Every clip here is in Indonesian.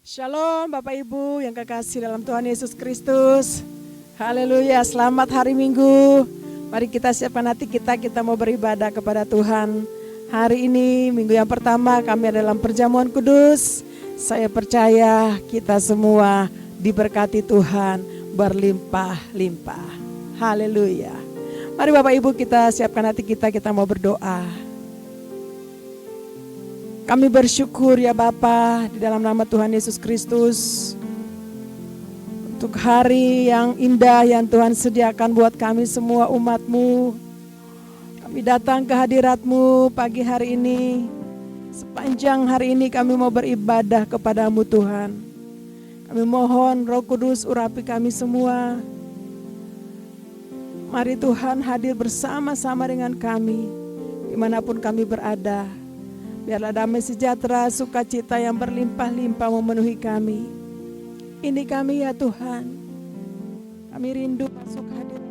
Shalom Bapak Ibu yang kekasih dalam Tuhan Yesus Kristus. Haleluya, selamat hari Minggu. Mari kita siapkan hati kita mau beribadah kepada Tuhan. Hari ini minggu yang pertama kami dalam perjamuan kudus. Saya percaya kita semua diberkati Tuhan berlimpah-limpah. Haleluya. Mari Bapak Ibu kita siapkan hati kita mau berdoa. Kami bersyukur ya Bapa di dalam nama Tuhan Yesus Kristus untuk hari yang indah yang Tuhan sediakan buat kami semua umat-Mu. Kami datang ke hadirat-Mu pagi hari ini. Sepanjang hari ini kami mau beribadah kepada-Mu Tuhan. Kami mohon Roh Kudus urapi kami semua. Mari Tuhan hadir bersama-sama dengan kami dimanapun kami berada. Biarlah damai sejahtera, sukacita yang berlimpah-limpah memenuhi kami. Ini kami ya Tuhan. Kami rindu masuk hadirat.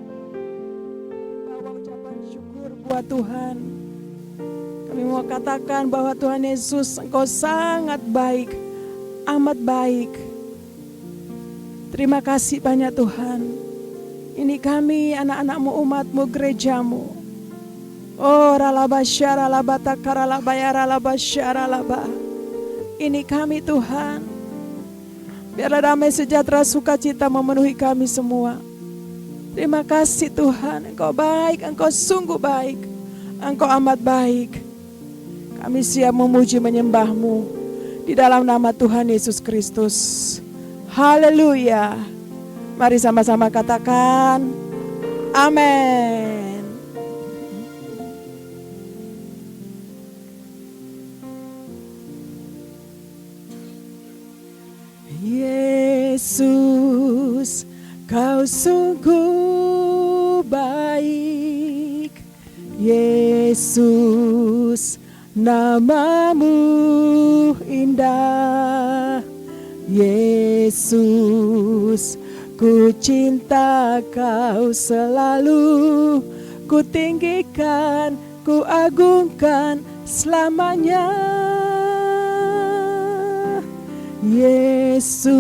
Bawa ucapan syukur buat Tuhan. Kami mau katakan bahwa Tuhan Yesus Engkau sangat baik, amat baik. Terima kasih banyak Tuhan. Ini kami anak-anak-Mu, umat-Mu, gereja-Mu. Oh ralaba syaralaba takaralaba yaralaba syaralaba. Ini kami Tuhan. Biarlah damai sejahtera sukacita memenuhi kami semua. Terima kasih Tuhan. Engkau baik, Engkau sungguh baik. Engkau amat baik. Kami siap memuji menyembah-Mu di dalam nama Tuhan Yesus Kristus. Haleluya. Mari sama-sama katakan amin. Yesus, Kau sungguh baik. Yesus, nama-Mu indah. Yesus, ku cinta Kau selalu. Ku tinggikan, ku agungkan selamanya. Yesus,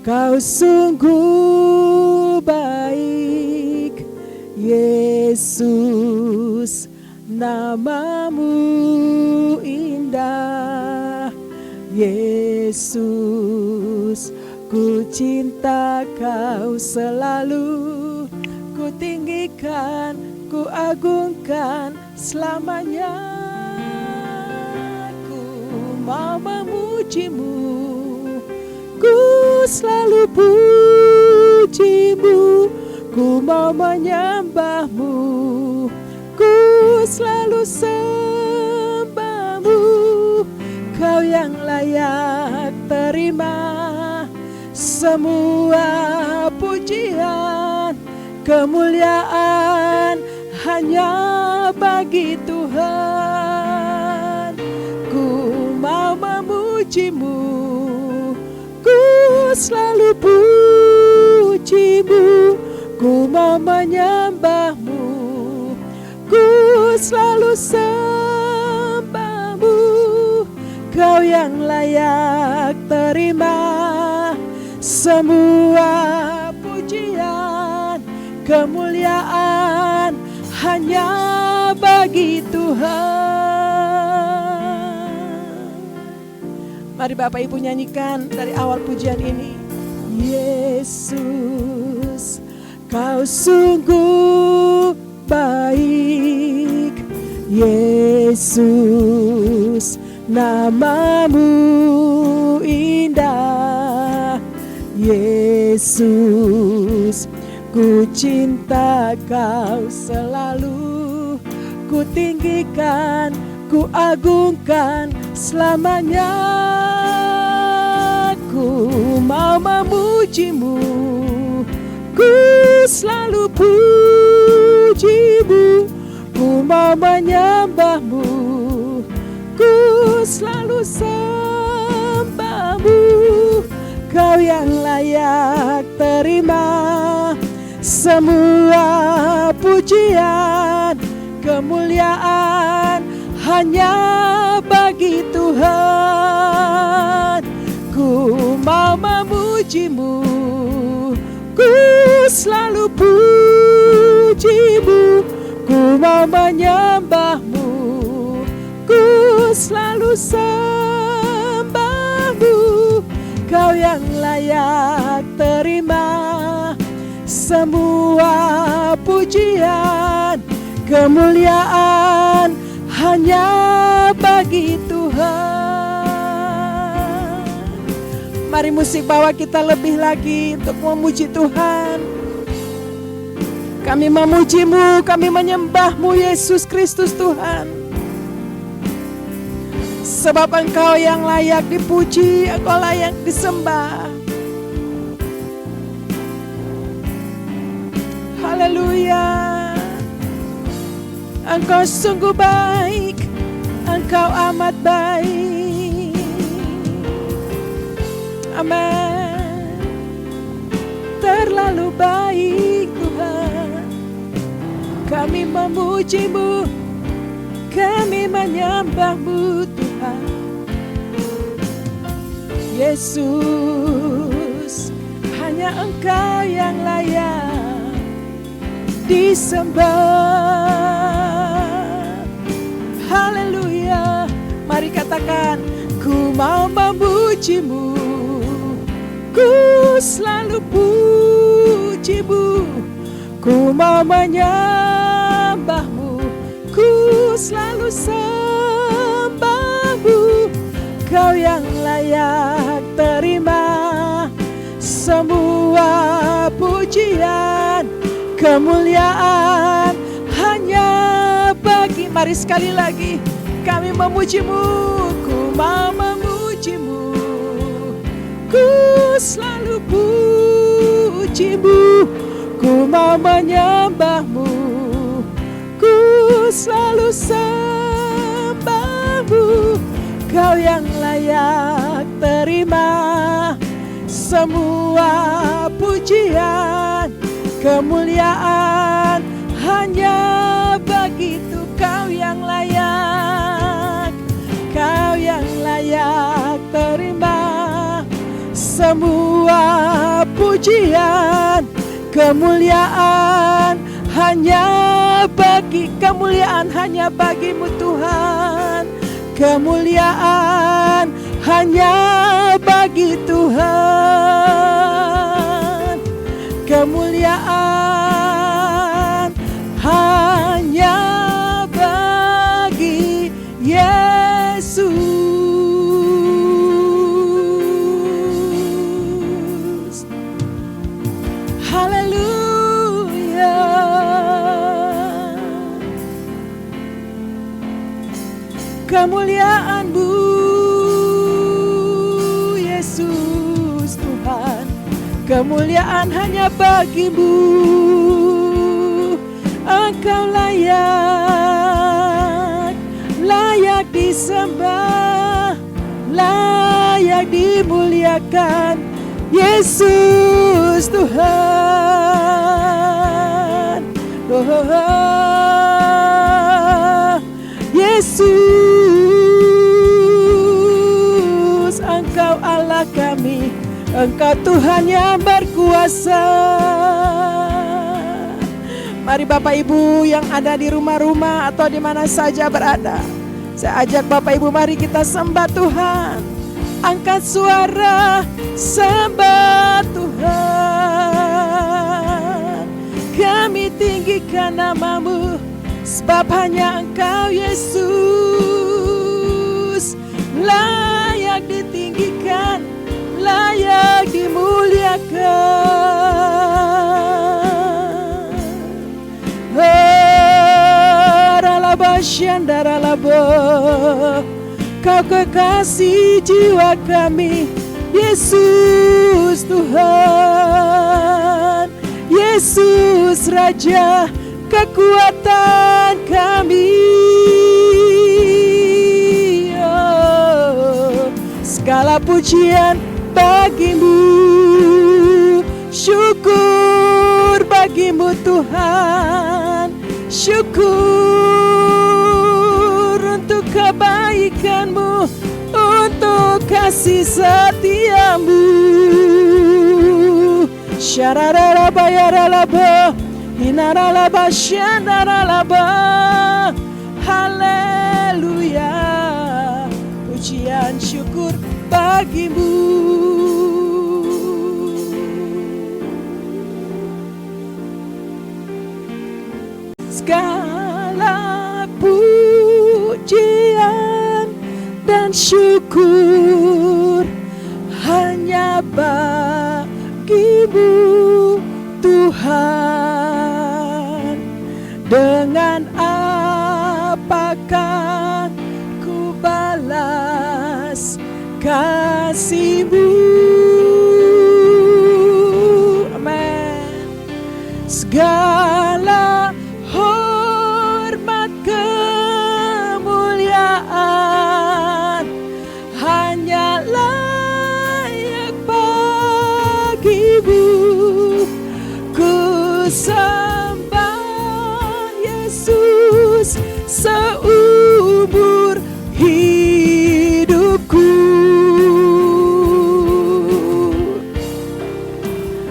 Kau sungguh baik. Yesus, nama-Mu indah. Yesus, ku cinta Kau selalu. Ku tinggikan, ku agungkan selamanya. Ku mau memuji-Mu, ku selalu puji-Mu, ku mau menyembah-Mu, ku selalu sembah-Mu. Kau yang layak terima semua pujian, kemuliaan hanya bagi Tuhan. Ku mau memuji-Mu, ku selalu puji-Mu, ku mau menyembah-Mu, ku selalu sembah-Mu. Kau yang layak terima semua pujian, kemuliaan hanya bagi Tuhan. Mari Bapak Ibu nyanyikan dari awal pujian ini. Yesus, Kau sungguh baik. Yesus, nama-Mu indah. Yesus, ku cinta Kau selalu. Ku tinggikan, ku agungkan selamanya. Ku mau memuji-Mu, ku selalu puji-Mu, ku mau menyembah-Mu, ku selalu sembah-Mu. Kau yang layak terima semua pujian, kemuliaan hanya bagi Tuhan. mau memujimu, ku selalu pujimu, ku mau menyembahmu, ku selalu sembahmu. Kau yang layak terima semua pujian, kemuliaan hanya bagi Tuhan. Mari musik bawa kita lebih lagi untuk memuji Tuhan. Kami memujimu, kami menyembahmu Yesus Kristus Tuhan. Sebab Engkau yang layak dipuji, Engkau layak disembah. Haleluya. Engkau sungguh baik, Engkau amat baik. Amin. Terlalu baik Tuhan. Kami memujimu, kami menyembahmu Tuhan. Yesus, hanya Engkau yang layak disembah. Haleluya. Mari katakan, ku mau memujimu, ku selalu pujimu, ku mau menyembahmu, ku selalu sembahmu. Kau yang layak terima semua pujian, kemuliaan hanya bagi. Mari sekali lagi kami memujimu, ku mau memujimu, ku selalu pujimu, ku mau menyembahmu, ku selalu sembahmu. Kau yang layak terima semua pujian, kemuliaan hanya begitu. Kau yang layak, Kau yang layak terima semua pujian, kemuliaan hanya bagi. Kemuliaan hanya bagimu Tuhan, kemuliaan hanya bagi Tuhan, kemuliaan hanya bagi Yesus. Haleluya. Kemuliaan-Mu Yesus Tuhan, kemuliaan hanya bagi-Mu. Engkau layak, layak disembah, layak dimuliakan Yesus Tuhan. Yesus, Engkau Allah kami, Engkau Tuhan yang berkuasa. Mari Bapak Ibu yang ada di rumah-rumah atau di mana saja berada, saya ajak Bapak Ibu, mari kita sembah Tuhan. Angkat suara sembah Tuhan. Kami tinggikan nama-Mu, sebab hanya Engkau Yesus layak ditinggikan, layak dimuliakan. Ralabasyandaralabo, Kau kekasih jiwa kami, Yesus Tuhan, Yesus Raja kekuatan kami. Oh, segala pujian bagi-Mu, syukur bagi-Mu Tuhan, syukur untuk kebaikan-Mu, untuk kasih kasih setiamu. Syararalaba yaralaba, hinaralaba syandaralaba. Haleluya, pujian syukur bagimu. Segala pujian dan syukur hanya bagimu Tuhan. Dengan apakah ku balas kasih-Mu? Amin. Segala hormat kemuliaan hanya layak bagi-Mu. Ku sembah Yesus seumur hidupku.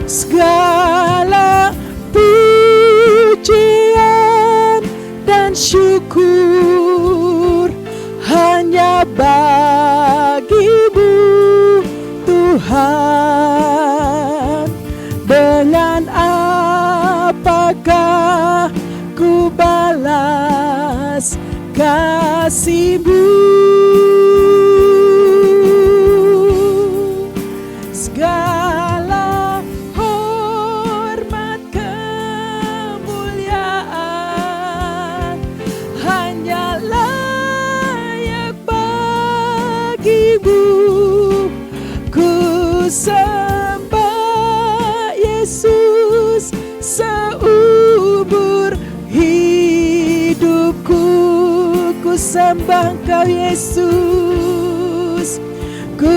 Segala pujian dan syukur hanya bagi-Mu Tuhan. Dengan apakah ku balas kasih-Mu? Segala hormat kemuliaan hanya layak bagi-Mu. Ku sembah Yesus seumur hidupku. Ku sembah Engkau Yesus. Ku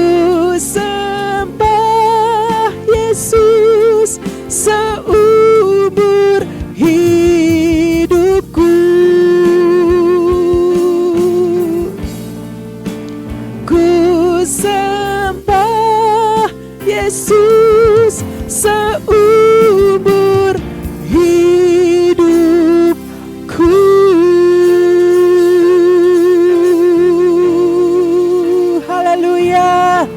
sembah Yesus seumur hidupku. Ku sembah Yesus seumur hidupku. Haleluya,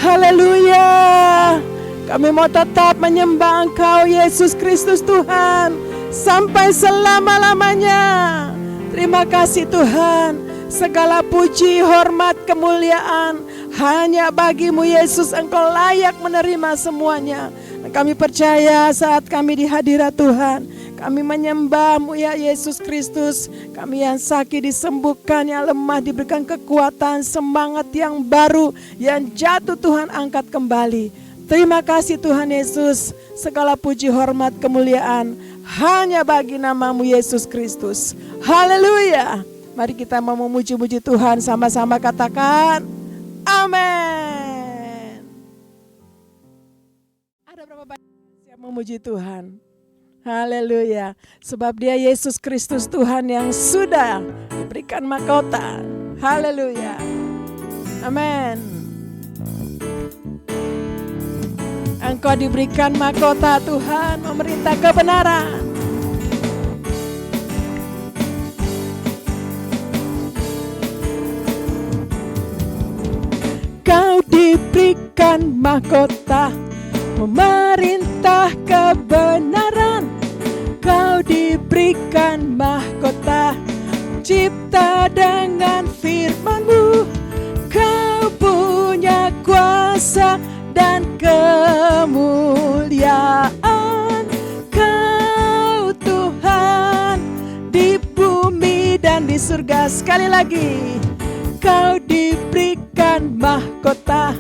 haleluya. Kami mau tetap menyembah Engkau Yesus Kristus Tuhan sampai selama-lamanya. Terima kasih Tuhan. Segala puji, hormat, kemuliaan hanya bagi-Mu Yesus. Engkau layak menerima semuanya. Dan kami percaya saat kami di hadirat Tuhan, kami menyembah-Mu ya Yesus Kristus. Kami yang sakit disembuhkan, yang lemah diberikan kekuatan, semangat yang baru, yang jatuh Tuhan angkat kembali. Terima kasih Tuhan Yesus. Segala puji, hormat, kemuliaan hanya bagi nama-Mu Yesus Kristus. Haleluya. Mari kita mau memuji-muji Tuhan, sama-sama katakan amin. Ada berapa banyak yang memuji Tuhan? Haleluya. Sebab Dia Yesus Kristus Tuhan yang sudah diberikan mahkota. Haleluya. Amin. Engkau diberikan mahkota Tuhan, memerintah kebenaran. Kau diberikan mahkota, memerintah kebenaran. Kau diberikan mahkota, cipta dengan firman-Mu. Kau punya kuasa dan kemuliaan. Kau Tuhan di bumi dan di surga. Sekali lagi, Kau diberikan mahkota,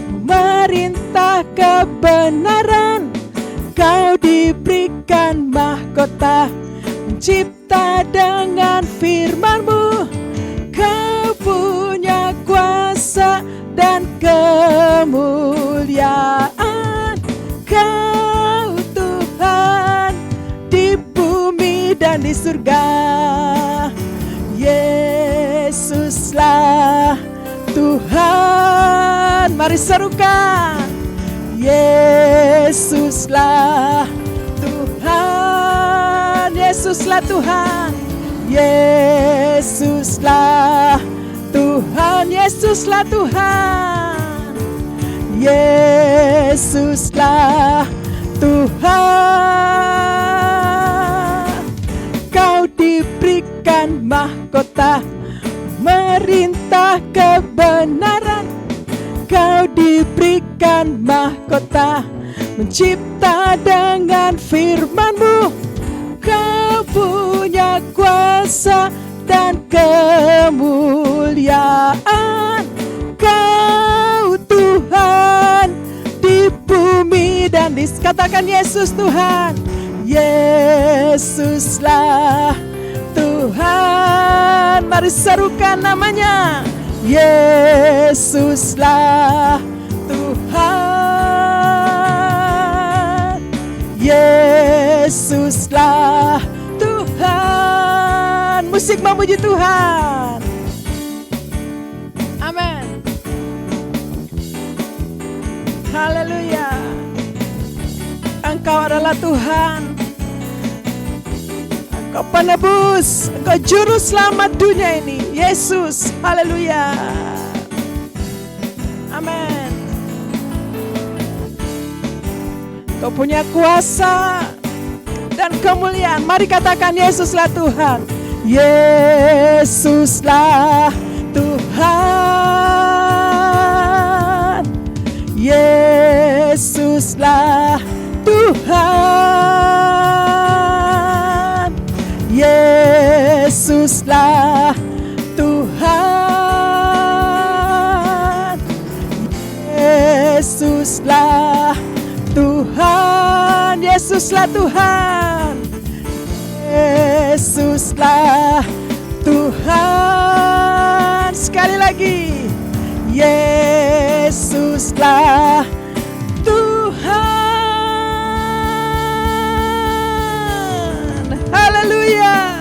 memerintah kebenaran. Kau diberikan mahkota, mencipta dengan firman-Mu. Kau punya kuasa dan kemuliaan. Kau Tuhan di bumi dan di surga. Yesuslah Tuhan. Tuhan. Mari serukan. Yesuslah Tuhan, Yesuslah Tuhan, Yesuslah Tuhan, Yesuslah Tuhan, Yesuslah Tuhan. Kau diberikan mahkota merintah kebenaran. Kau diberikan mahkota mencipta dengan firman-Mu. Kau punya kuasa dan kemuliaan. Kau Tuhan di bumi dan di, katakan Yesus Tuhan. Yesuslah Tuhan. Mari serukan namanya. Yesuslah Tuhan, Yesuslah Tuhan. Musik memuji Tuhan. Amin. Haleluya. Engkau adalah Tuhan. Engkau penebus, Engkau juru selamat dunia ini, Yesus. Haleluya. Amin. Engkau punya kuasa dan kemuliaan. Mari katakan Yesuslah Tuhan. Yesuslah Tuhan. Yesuslah Tuhan. Yesuslah Tuhan, Yesuslah Tuhan, Yesuslah Tuhan, Yesuslah Tuhan. Sekali lagi, Yesuslah Tuhan. Haleluya.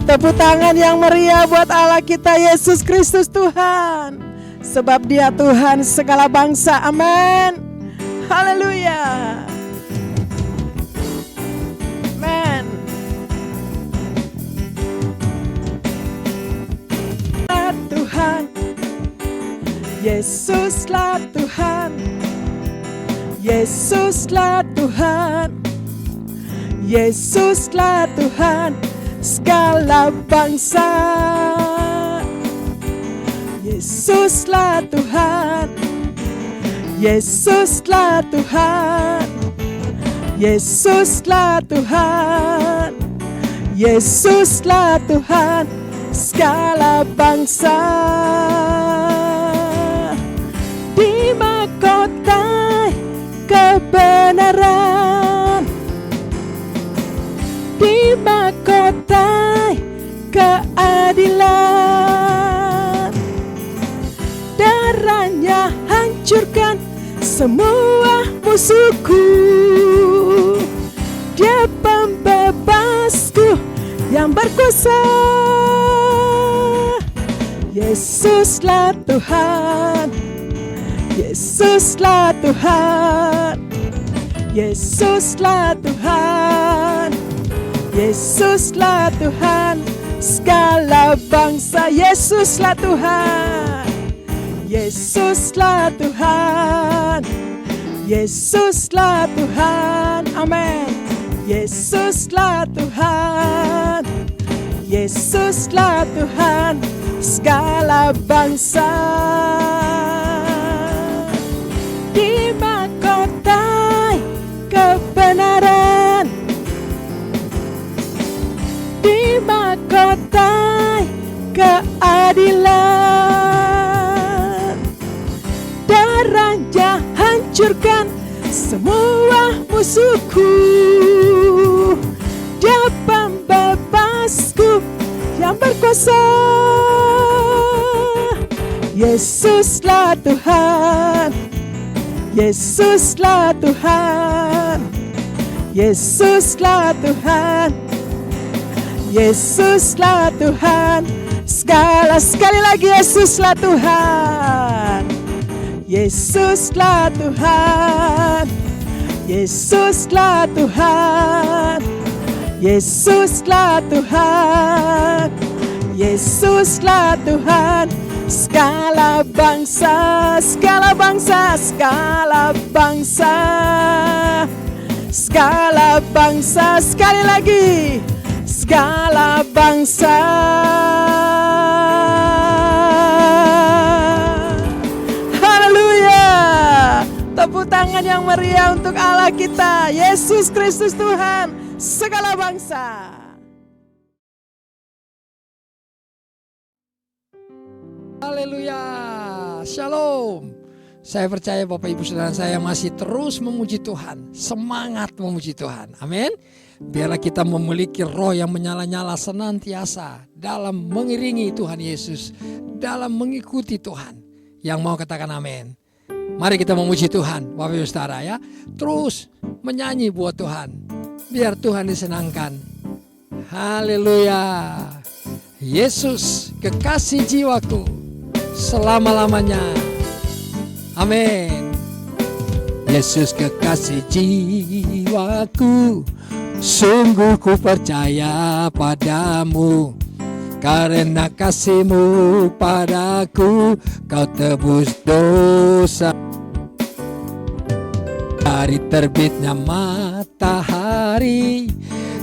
Tepuk tangan yang meriah buat Allah kita Yesus Kristus Tuhan. Sebab Dia Tuhan segala bangsa. Amin. Haleluya. Amin. Tuhan, Yesuslah Tuhan, Yesuslah Tuhan, Yesuslah Tuhan. Segala bangsa, Yesuslah Tuhan, Yesuslah Tuhan, Yesuslah Tuhan, Yesuslah Tuhan. Segala bangsa di mahkota kebenaran, di mahkota keadilan. Darahnya hancurkan semua musuhku. Dia pembebasku yang berkuasa. Yesuslah Tuhan, Yesuslah Tuhan, Yesuslah Tuhan, Yesuslah Tuhan. Segala bangsa, Yesuslah Tuhan, Yesuslah Tuhan, Yesuslah Tuhan. Amin. Yesuslah Tuhan, Yesuslah Tuhan. Segala bangsa di mahkota kebenaran, di mahkota keadilan. Darahnya hancurkan semua musuhku. Dia pembebasku yang berkuasa. Yesuslah Tuhan, Yesuslah Tuhan, Yesuslah Tuhan, Yesuslah Tuhan. Sekali lagi Yesuslah Tuhan, Yesuslah Tuhan, Yesuslah Tuhan, Yesuslah Tuhan, Yesuslah Tuhan. Segala bangsa, segala bangsa, segala bangsa, segala bangsa, sekali lagi, segala bangsa. Haleluya. Tepuk tangan yang meriah untuk Allah kita, Yesus Kristus Tuhan segala bangsa. Haleluya, shalom. Saya percaya Bapak Ibu Saudara saya masih terus memuji Tuhan, semangat memuji Tuhan, amin. Biarlah kita memiliki roh yang menyala-nyala senantiasa dalam mengiringi Tuhan Yesus, dalam mengikuti Tuhan. Yang mau katakan amin. Mari kita memuji Tuhan, Bapak Ibu Saudara ya. Terus menyanyi buat Tuhan, biar Tuhan disenangkan. Haleluya. Yesus kekasih jiwaku selama-lamanya. Amin. Yesus kekasih jiwaku, sungguh ku percaya padamu. Karena kasih-Mu padaku, Kau tebus dosa. Dari terbitnya matahari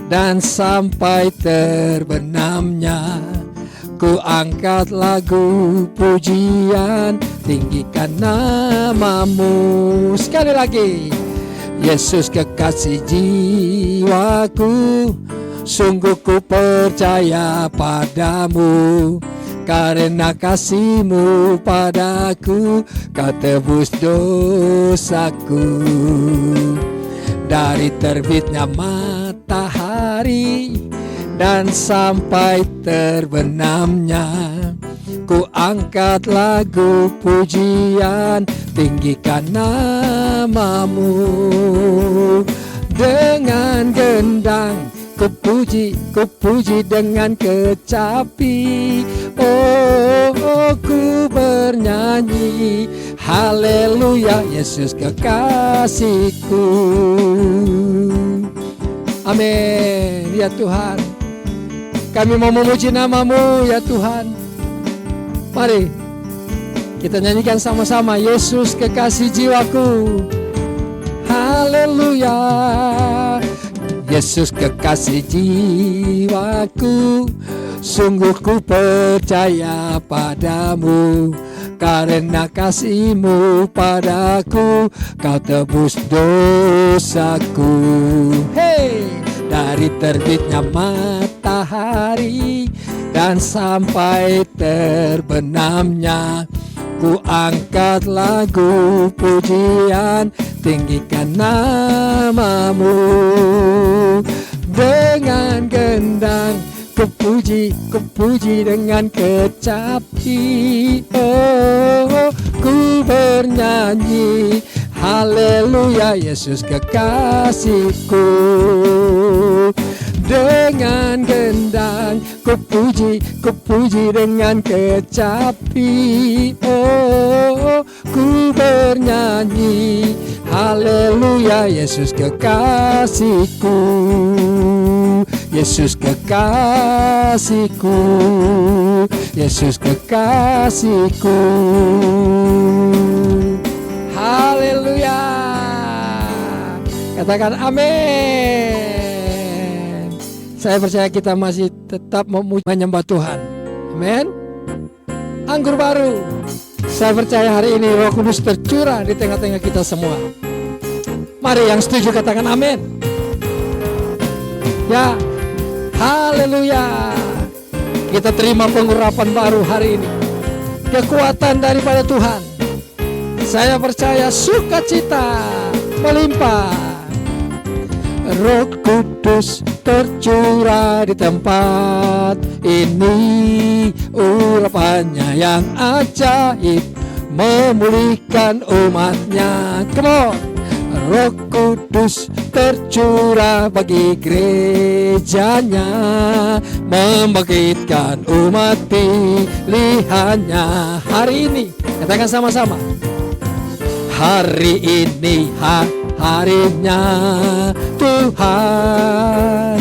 dan sampai terbenamnya, ku angkat lagu pujian, tinggikan nama-Mu. Sekali lagi, Yesus kekasih jiwaku, sungguh ku percaya padamu. Karena kasih-Mu padaku, Kau tebus dosaku. Dari terbitnya matahari dan sampai terbenamnya, ku angkat lagu pujian, tinggikan nama-Mu. Dengan gendang ku puji dengan kecapi. Oh, ku bernyanyi, haleluya, Yesus kekasihku. Amin. Ya Tuhan, kami mau memuji nama-Mu ya Tuhan. Mari kita nyanyikan sama-sama, Yesus kekasih jiwaku. Haleluya. Yesus kekasih jiwaku, sungguh ku percaya padamu. Karena kasih-Mu padaku, Kau tebus dosaku. Hey! Dari terbitnya matahari dan sampai terbenamnya, ku angkat lagu pujian, tinggikan nama-Mu. Dengan gendang ku puji dengan kecapi. Oh, ku bernyanyi, haleluya, Yesus kekasihku. Dengan gendang ku puji dengan kecapi. Oh, ku bernyanyi, haleluya, Yesus kekasihku. Yesus kekasihku, Yesus kekasihku. Haleluya. Katakan amin. Saya percaya kita masih tetap menyembah Tuhan. Amin. Anggur baru. Saya percaya hari ini Roh Kudus tercurah di tengah-tengah kita semua. Mari yang setuju katakan amin. Ya, haleluya. Kita terima pengurapan baru hari ini, kekuatan daripada Tuhan. Saya percaya sukacita melimpah. Roh Kudus tercurah di tempat ini, urapannya yang ajaib memulihkan umatnya. Come on. Roh Kudus tercurah bagi gerejanya, membangkitkan umat pilihannya. Hari ini katakan sama-sama, Hari ini harinya Tuhan,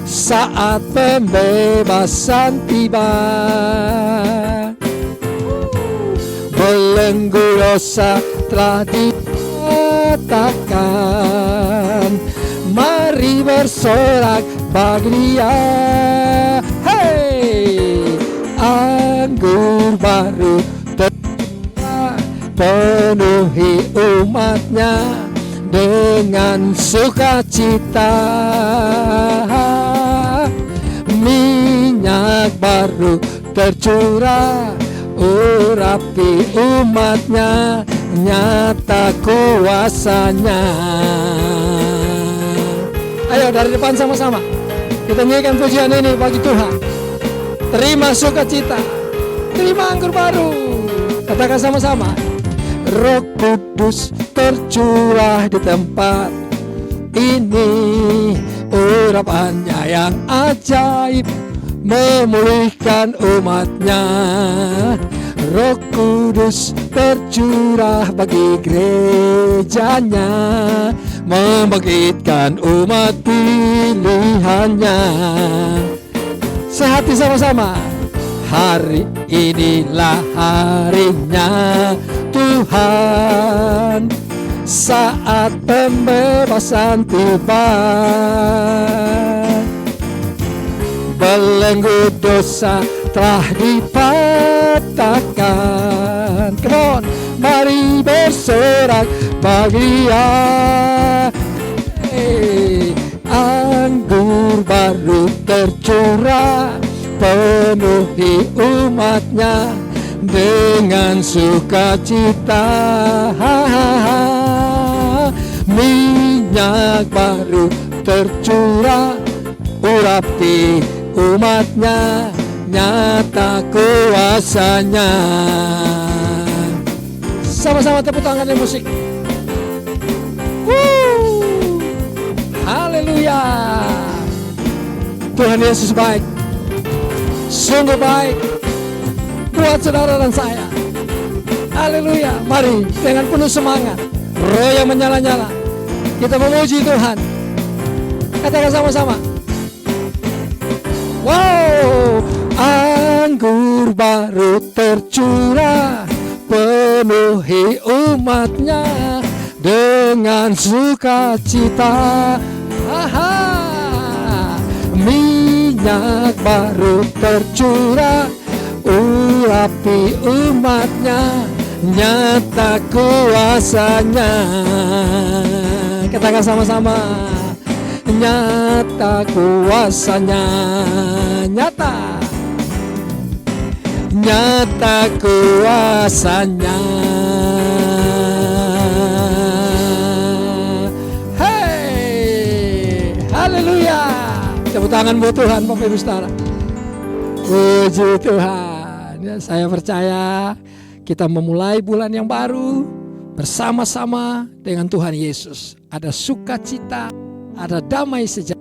saat pembebasan tiba. Belenggu dosa telah dikatakan, mari bersorak bagi Dia. Hey, anggur baru penuhi umatnya dengan sukacita. Minyak baru tercurah, urapi umatnya, nyata kuasanya. Ayo dari depan sama-sama kita nyanyikan pujian ini bagi Tuhan. Terima sukacita, terima anggur baru. Katakan sama-sama. Roh Kudus tercurah di tempat ini, urapannya yang ajaib memulihkan umatnya. Roh Kudus tercurah bagi gerejanya, membangkitkan umat pilihannya. Sehati sama-sama. Hari inilah harinya Tuhan, saat pembebasan tiba. Belenggu dosa telah dipatahkan. Come on, mari bersorak bagi Dia. Hey, anggur baru tercurah, penuhi umatnya dengan sukacita. Minyak baru tercurah, urapi umatnya, nyata kuasanya. Sama-sama tepuk tangan dan musik. Haleluya. Tuhan Yesus baik, sungguh baik buat saudara dan saya. Haleluya. Mari dengan penuh semangat, roh yang menyala-nyala, kita memuji Tuhan. Katakan sama-sama. Wow, anggur baru tercurah, penuhi umatnya dengan sukacita. Minyak baru tercurah, urapi umatnya, nyata kuasanya. Katakan sama-sama. Nyata kuasanya, nyata, nyata kuasanya. Hey, haleluya. Tepuk tangan buat Tuhan, Bapak Ibu Saudara. Puji Tuhan. Ya, saya percaya kita memulai bulan yang baru bersama-sama dengan Tuhan Yesus. Ada sukacita, ada damai sejahtera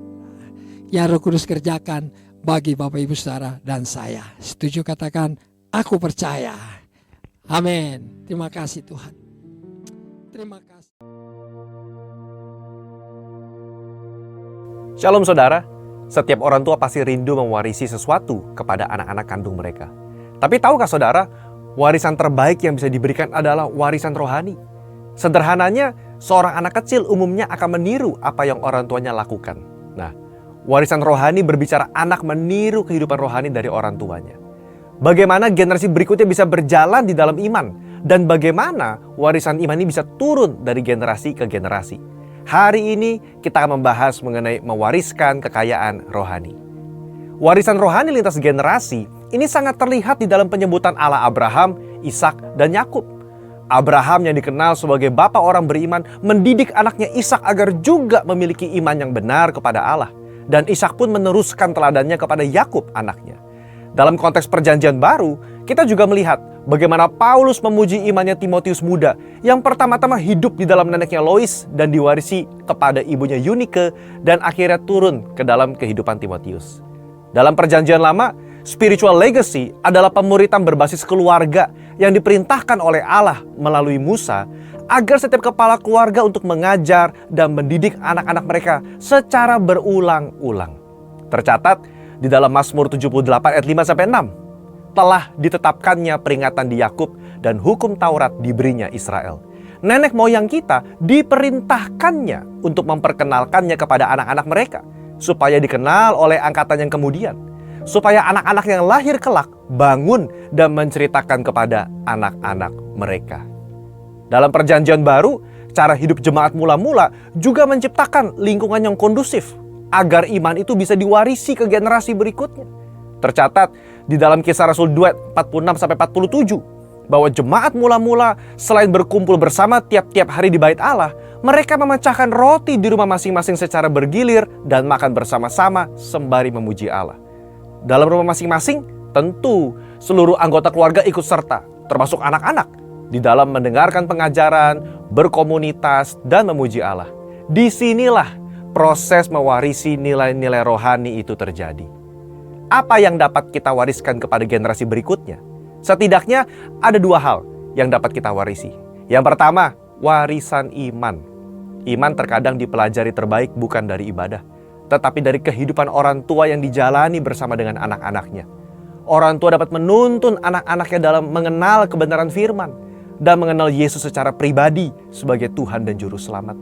yang Roh Kudus kerjakan bagi Bapak Ibu Saudara dan saya. Setuju katakan, aku percaya. Amin. Terima kasih Tuhan. Terima kasih. Shalom saudara, setiap orang tua pasti rindu mewarisi sesuatu kepada anak-anak kandung mereka. Tapi tahukah saudara, warisan terbaik yang bisa diberikan adalah warisan rohani. Sederhananya, seorang anak kecil umumnya akan meniru apa yang orang tuanya lakukan. Nah, warisan rohani berbicara anak meniru kehidupan rohani dari orang tuanya. Bagaimana generasi berikutnya bisa berjalan di dalam iman, dan bagaimana warisan iman ini bisa turun dari generasi ke generasi. Hari ini kita akan membahas mengenai mewariskan kekayaan rohani. Warisan rohani lintas generasi ini sangat terlihat di dalam penyebutan Allah Abraham, Ishak, dan Yakub. Abraham yang dikenal sebagai bapa orang beriman mendidik anaknya Ishak agar juga memiliki iman yang benar kepada Allah. Dan Ishak pun meneruskan teladannya kepada Yakub anaknya. Dalam konteks perjanjian baru, kita juga melihat bagaimana Paulus memuji imannya Timotius muda yang pertama-tama hidup di dalam neneknya Lois dan diwarisi kepada ibunya Eunike dan akhirnya turun ke dalam kehidupan Timotius. Dalam perjanjian lama, spiritual legacy adalah pemuritan berbasis keluarga yang diperintahkan oleh Allah melalui Musa agar setiap kepala keluarga untuk mengajar dan mendidik anak-anak mereka secara berulang-ulang. Tercatat di dalam Mazmur 78 ayat 5-6, telah ditetapkannya peringatan di Yakub dan hukum Taurat diberinya Israel. Nenek moyang kita diperintahkannya untuk memperkenalkannya kepada anak-anak mereka, supaya dikenal oleh angkatan yang kemudian, supaya anak-anak yang lahir kelak bangun dan menceritakan kepada anak-anak mereka. Dalam perjanjian baru, cara hidup jemaat mula-mula juga menciptakan lingkungan yang kondusif agar iman itu bisa diwarisi ke generasi berikutnya. Tercatat di dalam Kisah Rasul 2 46-47 bahwa jemaat mula-mula selain berkumpul bersama tiap-tiap hari di bait Allah, mereka memecahkan roti di rumah masing-masing secara bergilir dan makan bersama-sama sembari memuji Allah. Dalam rumah masing-masing, tentu seluruh anggota keluarga ikut serta, termasuk anak-anak, di dalam mendengarkan pengajaran, berkomunitas, dan memuji Allah. Disinilah proses mewarisi nilai-nilai rohani itu terjadi. Apa yang dapat kita wariskan kepada generasi berikutnya? Setidaknya ada dua hal yang dapat kita warisi. Yang pertama, warisan iman. Iman terkadang dipelajari terbaik bukan dari ibadah, tetapi dari kehidupan orang tua yang dijalani bersama dengan anak-anaknya. Orang tua dapat menuntun anak-anaknya dalam mengenal kebenaran firman dan mengenal Yesus secara pribadi sebagai Tuhan dan Juru Selamat.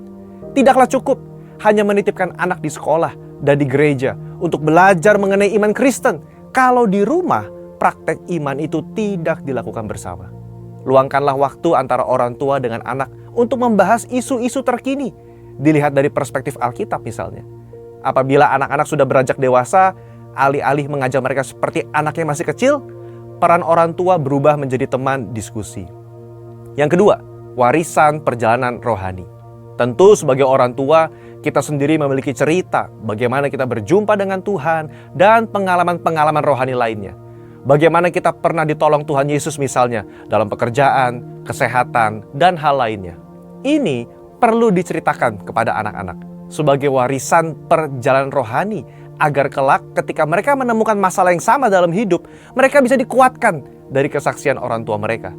Tidaklah cukup hanya menitipkan anak di sekolah dan di gereja untuk belajar mengenai iman Kristen kalau di rumah praktek iman itu tidak dilakukan bersama. Luangkanlah waktu antara orang tua dengan anak untuk membahas isu-isu terkini, dilihat dari perspektif Alkitab misalnya. Apabila anak-anak sudah beranjak dewasa, alih-alih mengajak mereka seperti anak yang masih kecil, peran orang tua berubah menjadi teman diskusi. Yang kedua, warisan perjalanan rohani. Tentu sebagai orang tua, kita sendiri memiliki cerita bagaimana kita berjumpa dengan Tuhan dan pengalaman-pengalaman rohani lainnya. Bagaimana kita pernah ditolong Tuhan Yesus misalnya dalam pekerjaan, kesehatan, dan hal lainnya. Ini perlu diceritakan kepada anak-anak sebagai warisan perjalanan rohani agar kelak ketika mereka menemukan masalah yang sama dalam hidup, mereka bisa dikuatkan dari kesaksian orang tua mereka.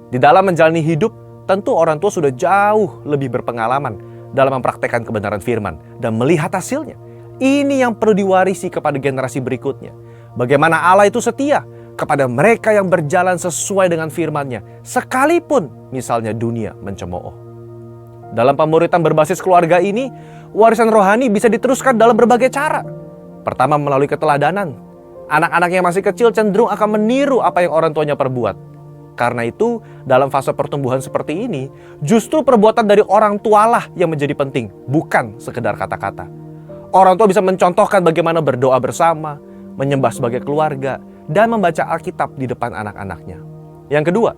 Di dalam menjalani hidup, tentu orang tua sudah jauh lebih berpengalaman dalam mempraktekkan kebenaran firman dan melihat hasilnya. Ini yang perlu diwarisi kepada generasi berikutnya. Bagaimana Allah itu setia kepada mereka yang berjalan sesuai dengan firman-Nya, sekalipun misalnya dunia mencemooh. Dalam pemuritan berbasis keluarga ini, warisan rohani bisa diteruskan dalam berbagai cara. Pertama, melalui keteladanan. Anak-anak yang masih kecil cenderung akan meniru apa yang orang tuanya perbuat. Karena itu, dalam fase pertumbuhan seperti ini, justru perbuatan dari orang tualah yang menjadi penting, bukan sekedar kata-kata. Orang tua bisa mencontohkan bagaimana berdoa bersama, menyembah sebagai keluarga, dan membaca Alkitab di depan anak-anaknya. Yang kedua,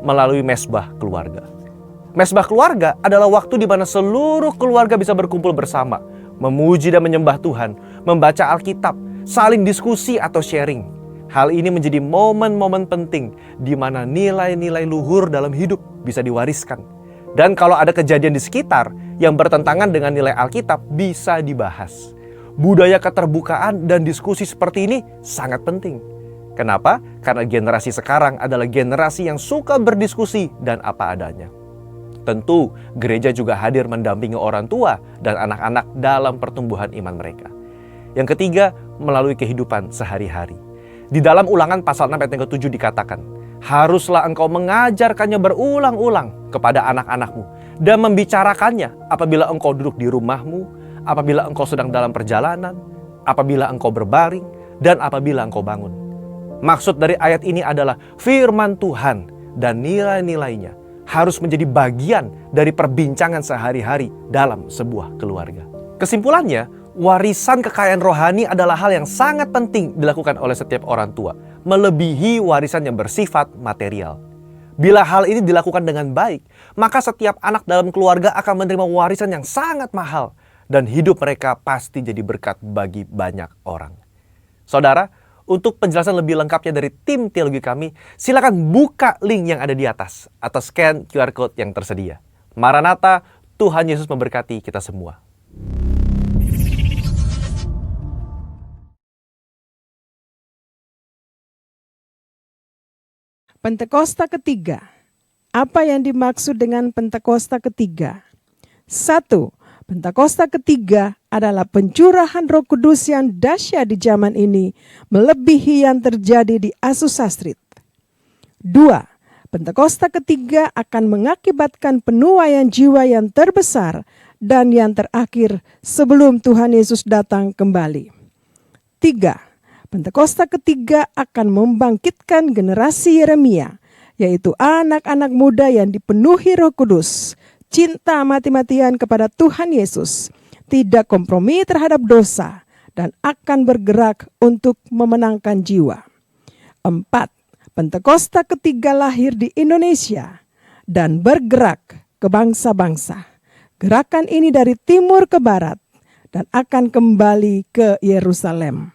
melalui mesbah keluarga. Mesbah keluarga adalah waktu di mana seluruh keluarga bisa berkumpul bersama, memuji dan menyembah Tuhan, membaca Alkitab, saling diskusi atau sharing. Hal ini menjadi momen-momen penting di mana nilai-nilai luhur dalam hidup bisa diwariskan. Dan kalau ada kejadian di sekitar yang bertentangan dengan nilai Alkitab bisa dibahas. Budaya keterbukaan dan diskusi seperti ini sangat penting. Kenapa? Karena generasi sekarang adalah generasi yang suka berdiskusi dan apa adanya. Tentu, gereja juga hadir mendampingi orang tua dan anak-anak dalam pertumbuhan iman mereka. Yang ketiga, melalui kehidupan sehari-hari. Di dalam Ulangan pasal 6 ayat yang ke-7 dikatakan, haruslah engkau mengajarkannya berulang-ulang kepada anak-anakmu dan membicarakannya apabila engkau duduk di rumahmu, apabila engkau sedang dalam perjalanan, apabila engkau berbaring, dan apabila engkau bangun. Maksud dari ayat ini adalah firman Tuhan dan nilai-nilainya harus menjadi bagian dari perbincangan sehari-hari dalam sebuah keluarga. Kesimpulannya, warisan kekayaan rohani adalah hal yang sangat penting dilakukan oleh setiap orang tua, melebihi warisan yang bersifat material. Bila hal ini dilakukan dengan baik, maka setiap anak dalam keluarga akan menerima warisan yang sangat mahal dan hidup mereka pasti jadi berkat bagi banyak orang. Saudara, untuk penjelasan lebih lengkapnya dari tim teologi kami, silakan buka link yang ada di atas atau scan QR Code yang tersedia. Maranatha, Tuhan Yesus memberkati kita semua. Pentakosta ketiga, Apa yang dimaksud dengan Pentakosta ketiga? 1. Pentakosta ketiga adalah pencurahan Roh Kudus yang dahsyat di zaman ini, melebihi yang terjadi di Azusa Street. 2. Pentakosta ketiga akan mengakibatkan penuaian jiwa yang terbesar dan yang terakhir sebelum Tuhan Yesus datang kembali. 3. Pentakosta ketiga akan membangkitkan generasi Yeremia, yaitu anak-anak muda yang dipenuhi Roh Kudus, cinta mati-matian kepada Tuhan Yesus, tidak kompromi terhadap dosa, dan akan bergerak untuk memenangkan jiwa. 4. Pentakosta ketiga lahir di Indonesia dan bergerak ke bangsa-bangsa. Gerakan ini dari timur ke barat dan akan kembali ke Yerusalem.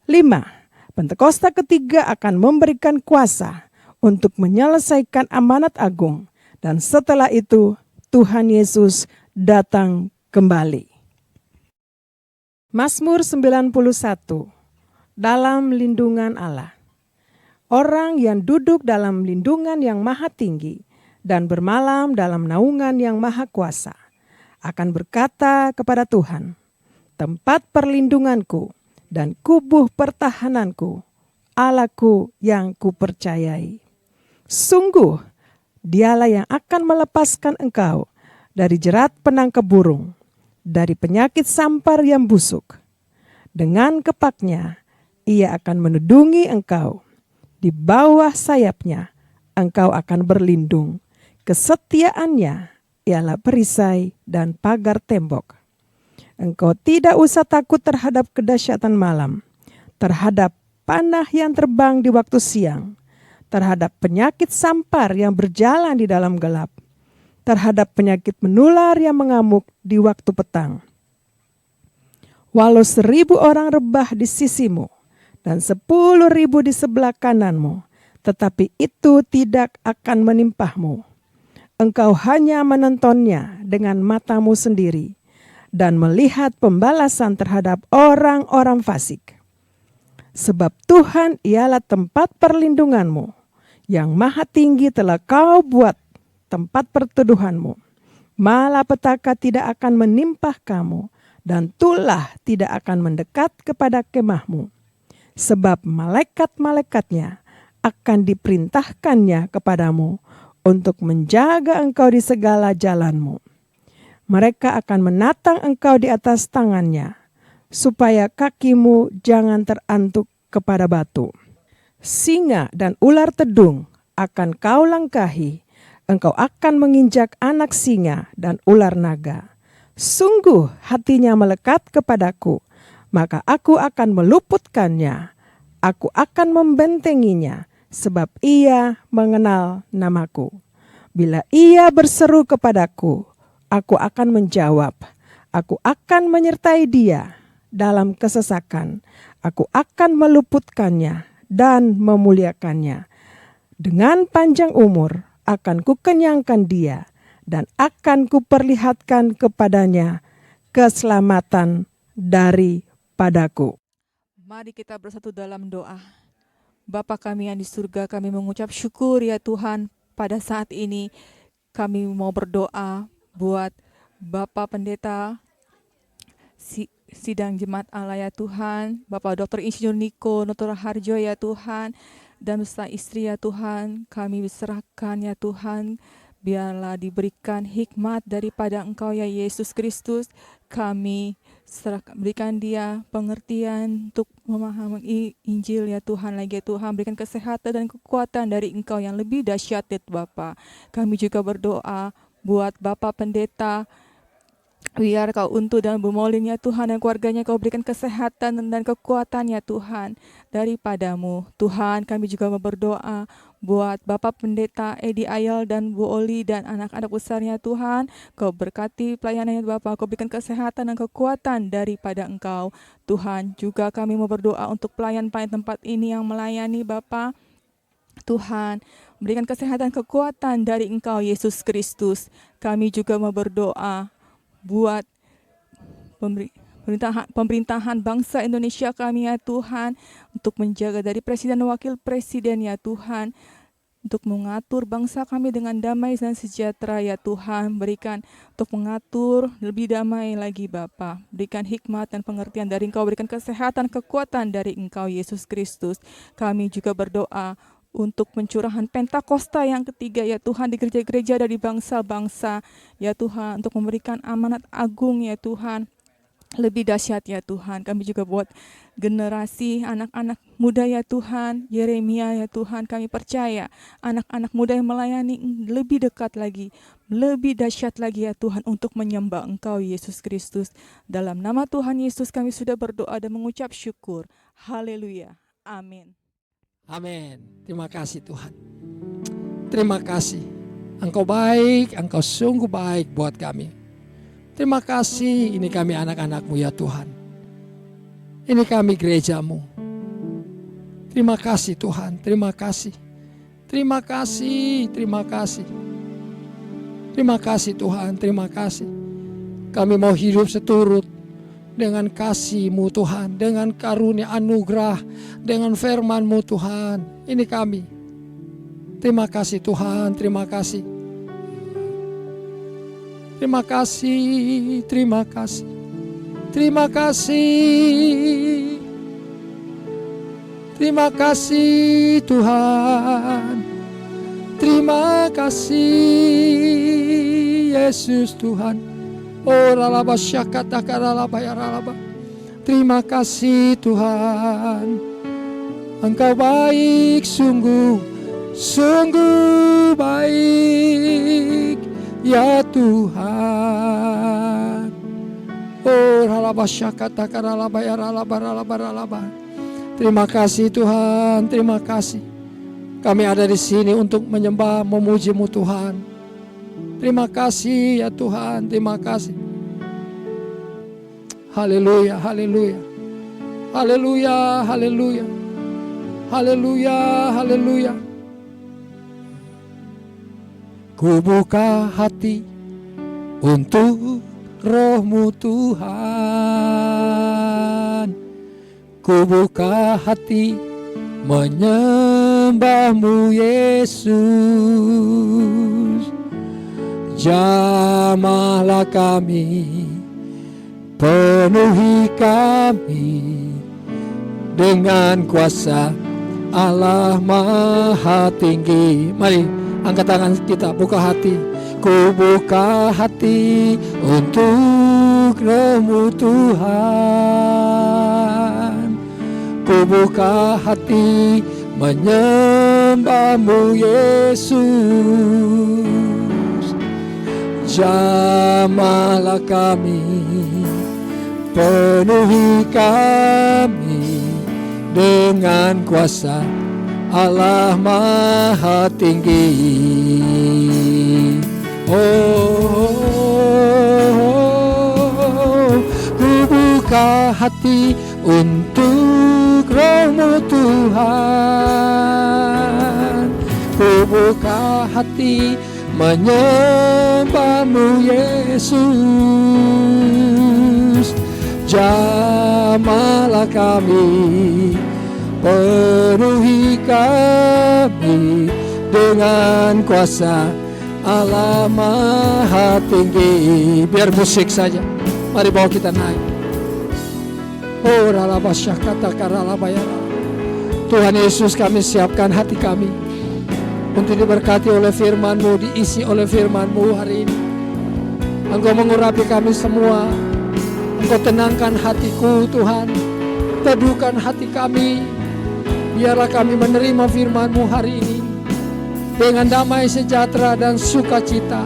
5. Pentakosta ketiga akan memberikan kuasa untuk menyelesaikan amanat agung, dan setelah itu Tuhan Yesus datang kembali. Mazmur 91. Dalam lindungan Allah. Orang yang duduk dalam lindungan yang maha tinggi dan bermalam dalam naungan yang maha kuasa akan berkata kepada Tuhan, tempat perlindunganku dan kubuh pertahananku, Allahku yang kupercayai. Sungguh, Dialah yang akan melepaskan engkau dari jerat penangkap burung, dari penyakit sampar yang busuk. Dengan kepaknya, Ia akan menudungi engkau. Di bawah sayapnya, engkau akan berlindung. Kesetiaannya ialah perisai dan pagar tembok. Engkau tidak usah takut terhadap kedahsyatan malam, terhadap panah yang terbang di waktu siang, terhadap penyakit sampar yang berjalan di dalam gelap, terhadap penyakit menular yang mengamuk di waktu petang. Walau 1.000 orang rebah di sisimu dan 10.000 di sebelah kananmu, tetapi itu tidak akan menimpahmu. Engkau hanya menontonnya dengan matamu sendiri dan melihat pembalasan terhadap orang-orang fasik. Sebab Tuhan ialah tempat perlindunganmu, yang maha tinggi telah kau buat tempat perteduhanmu. Malapetaka tidak akan menimpah kamu, dan tulah tidak akan mendekat kepada kemahmu. Sebab malaikat-malaikatnya akan diperintahkannya kepadamu untuk menjaga engkau di segala jalanmu. Mereka akan menatang engkau di atas tangannya, supaya kakimu jangan terantuk kepada batu. Singa dan ular tedung akan kau langkahi, engkau akan menginjak anak singa dan ular naga. Sungguh hatinya melekat kepadaku, maka aku akan meluputkannya. Aku akan membentenginya, sebab ia mengenal namaku. Bila ia berseru kepadaku, aku akan menjawab. Aku akan menyertai dia dalam kesesakan. Aku akan meluputkannya dan memuliakannya. Dengan panjang umur akan kukenyangkan dia, dan akan kuperlihatkan kepadanya keselamatan daripadaku. Mari kita bersatu dalam doa. Bapa kami yang di surga, kami mengucap syukur ya Tuhan, pada saat ini kami mau berdoa buat Bapak Pendeta Sidang Jemaat Allah ya Tuhan, Bapak Dr. Insinyur Niko Noto Raharjo ya Tuhan, dan beserta istri ya Tuhan, kami serahkan ya Tuhan. Biarlah diberikan hikmat daripada Engkau ya Yesus Kristus. Kami berikan dia pengertian untuk memahami Injil ya Tuhan lagi ya Tuhan. Berikan kesehatan dan kekuatan dari Engkau yang lebih dahsyat ya Bapa. Kami juga berdoa buat Bapak Pendeta. Biar Kau untuk dan Bu Molin ya Tuhan dan keluarganya, Kau berikan kesehatan dan kekuatan ya Tuhan daripadamu. Tuhan, kami juga berdoa buat Bapak Pendeta Edi Ayel dan Bu Oli dan anak-anak besarnya Tuhan. Kau berkati pelayanannya Bapak, Kau berikan kesehatan dan kekuatan daripada Engkau. Tuhan, juga kami mau berdoa untuk pelayan-pelayan tempat ini yang melayani Bapak. Tuhan, berikan kesehatan kekuatan dari Engkau Yesus Kristus. Kami juga mau berdoa buat pemerintahan bangsa Indonesia kami ya Tuhan, untuk menjaga dari Presiden dan Wakil Presiden ya Tuhan, untuk mengatur bangsa kami dengan damai dan sejahtera ya Tuhan. Berikan untuk mengatur lebih damai lagi Bapa. Berikan hikmat dan pengertian dari Engkau, berikan kesehatan, kekuatan dari Engkau Yesus Kristus. Kami juga berdoa untuk pencurahan Pentakosta yang ketiga ya Tuhan di gereja-gereja dari bangsa-bangsa ya Tuhan, untuk memberikan amanat agung ya Tuhan, lebih dahsyat ya Tuhan. Kami juga buat generasi anak-anak muda ya Tuhan, Yeremia ya Tuhan, kami percaya anak-anak muda yang melayani lebih dekat lagi, lebih dahsyat lagi ya Tuhan, untuk menyembah Engkau Yesus Kristus. Dalam nama Tuhan Yesus kami sudah berdoa dan mengucap syukur. Haleluya. Amin. Amin. Terima kasih Tuhan. Terima kasih. Engkau baik, Engkau sungguh baik buat kami. Terima kasih, ini kami anak-anak-Mu ya Tuhan. Ini kami gereja-Mu. Terima kasih Tuhan, terima kasih. Terima kasih, terima kasih. Terima kasih Tuhan, terima kasih. Kami mau hidup seturut dengan kasih-Mu Tuhan, dengan karunia anugerah, dengan firman-Mu Tuhan. Ini kami. Terima kasih Tuhan, terima kasih. Terima kasih, terima kasih, terima kasih, terima kasih Tuhan, terima kasih Yesus Tuhan. Oh ralaba syakata karalaba ya ralaba. Terima kasih Tuhan, Engkau baik, sungguh, sungguh baik. Ya Tuhan, oh ralaba syakata karalaba ya ralaba ralaba ralaba. Terima kasih Tuhan, terima kasih. Kami ada di sini untuk menyembah, memuji-Mu Tuhan. Terima kasih ya Tuhan, terima kasih. Haleluya, haleluya, haleluya, haleluya, haleluya, haleluya. Ku buka hati untuk Roh-Mu Tuhan. Ku buka hati menyembah-Mu Yesus. Jamahlah kami, penuhi kami dengan kuasa Allah Maha Tinggi. Mari angkat tangan kita, buka hati. Ku buka hati untuk Roh-Mu Tuhan. Ku buka hati menyembah-Mu Yesus. Jamahlah kami, penuhi kami dengan kuasa Allah Maha Tinggi. Ku buka hati untuk Roh-Mu Tuhan. Ku buka hati menyembah-Mu Yesus. Jamahlah kami, penuhi kami dengan kuasa Allah Maha Tinggi. Biar musik saja, mari bawa kita naik. Oh ralaba syakata karalaba ya. Tuhan Yesus, kami siapkan hati kami untuk diberkati oleh firman-Mu, diisi oleh firman-Mu hari ini. Engkau mengurapi kami semua, Engkau tenangkan hatiku Tuhan, teduhkan hati kami. Biarlah kami menerima firman-Mu hari ini dengan damai, sejahtera, dan sukacita.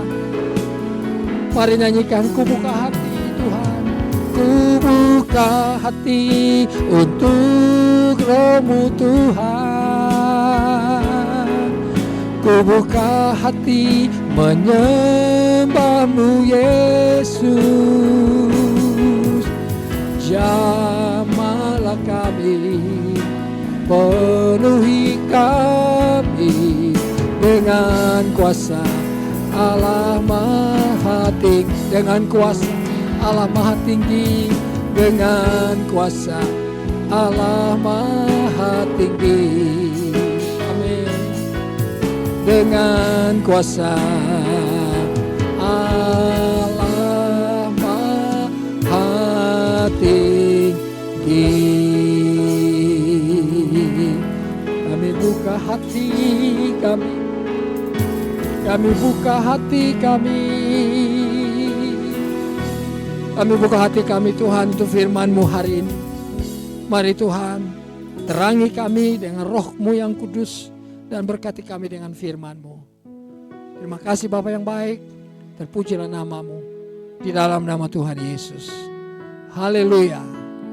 Mari nyanyikan, ku buka hati Tuhan. Ku buka hati untuk Roh-Mu Tuhan. Ku buka hati menyembah-Mu Yesus. Jamahlah kami, penuhi kami dengan kuasa Allah Maha Tinggi. Dengan kuasa Allah Maha Tinggi, dengan kuasa Allah Maha Tinggi. Amin. dengan kuasa. Allah Maha Tinggi. Kami buka hati kami, kami buka hati kami. Kami buka hati kami Tuhan untuk firman-Mu hari ini. Mari Tuhan, terangi kami dengan Roh-Mu yang kudus dan berkati kami dengan firman-Mu. Terima kasih Bapa yang baik, terpujilah nama-Mu di dalam nama Tuhan Yesus. Haleluya.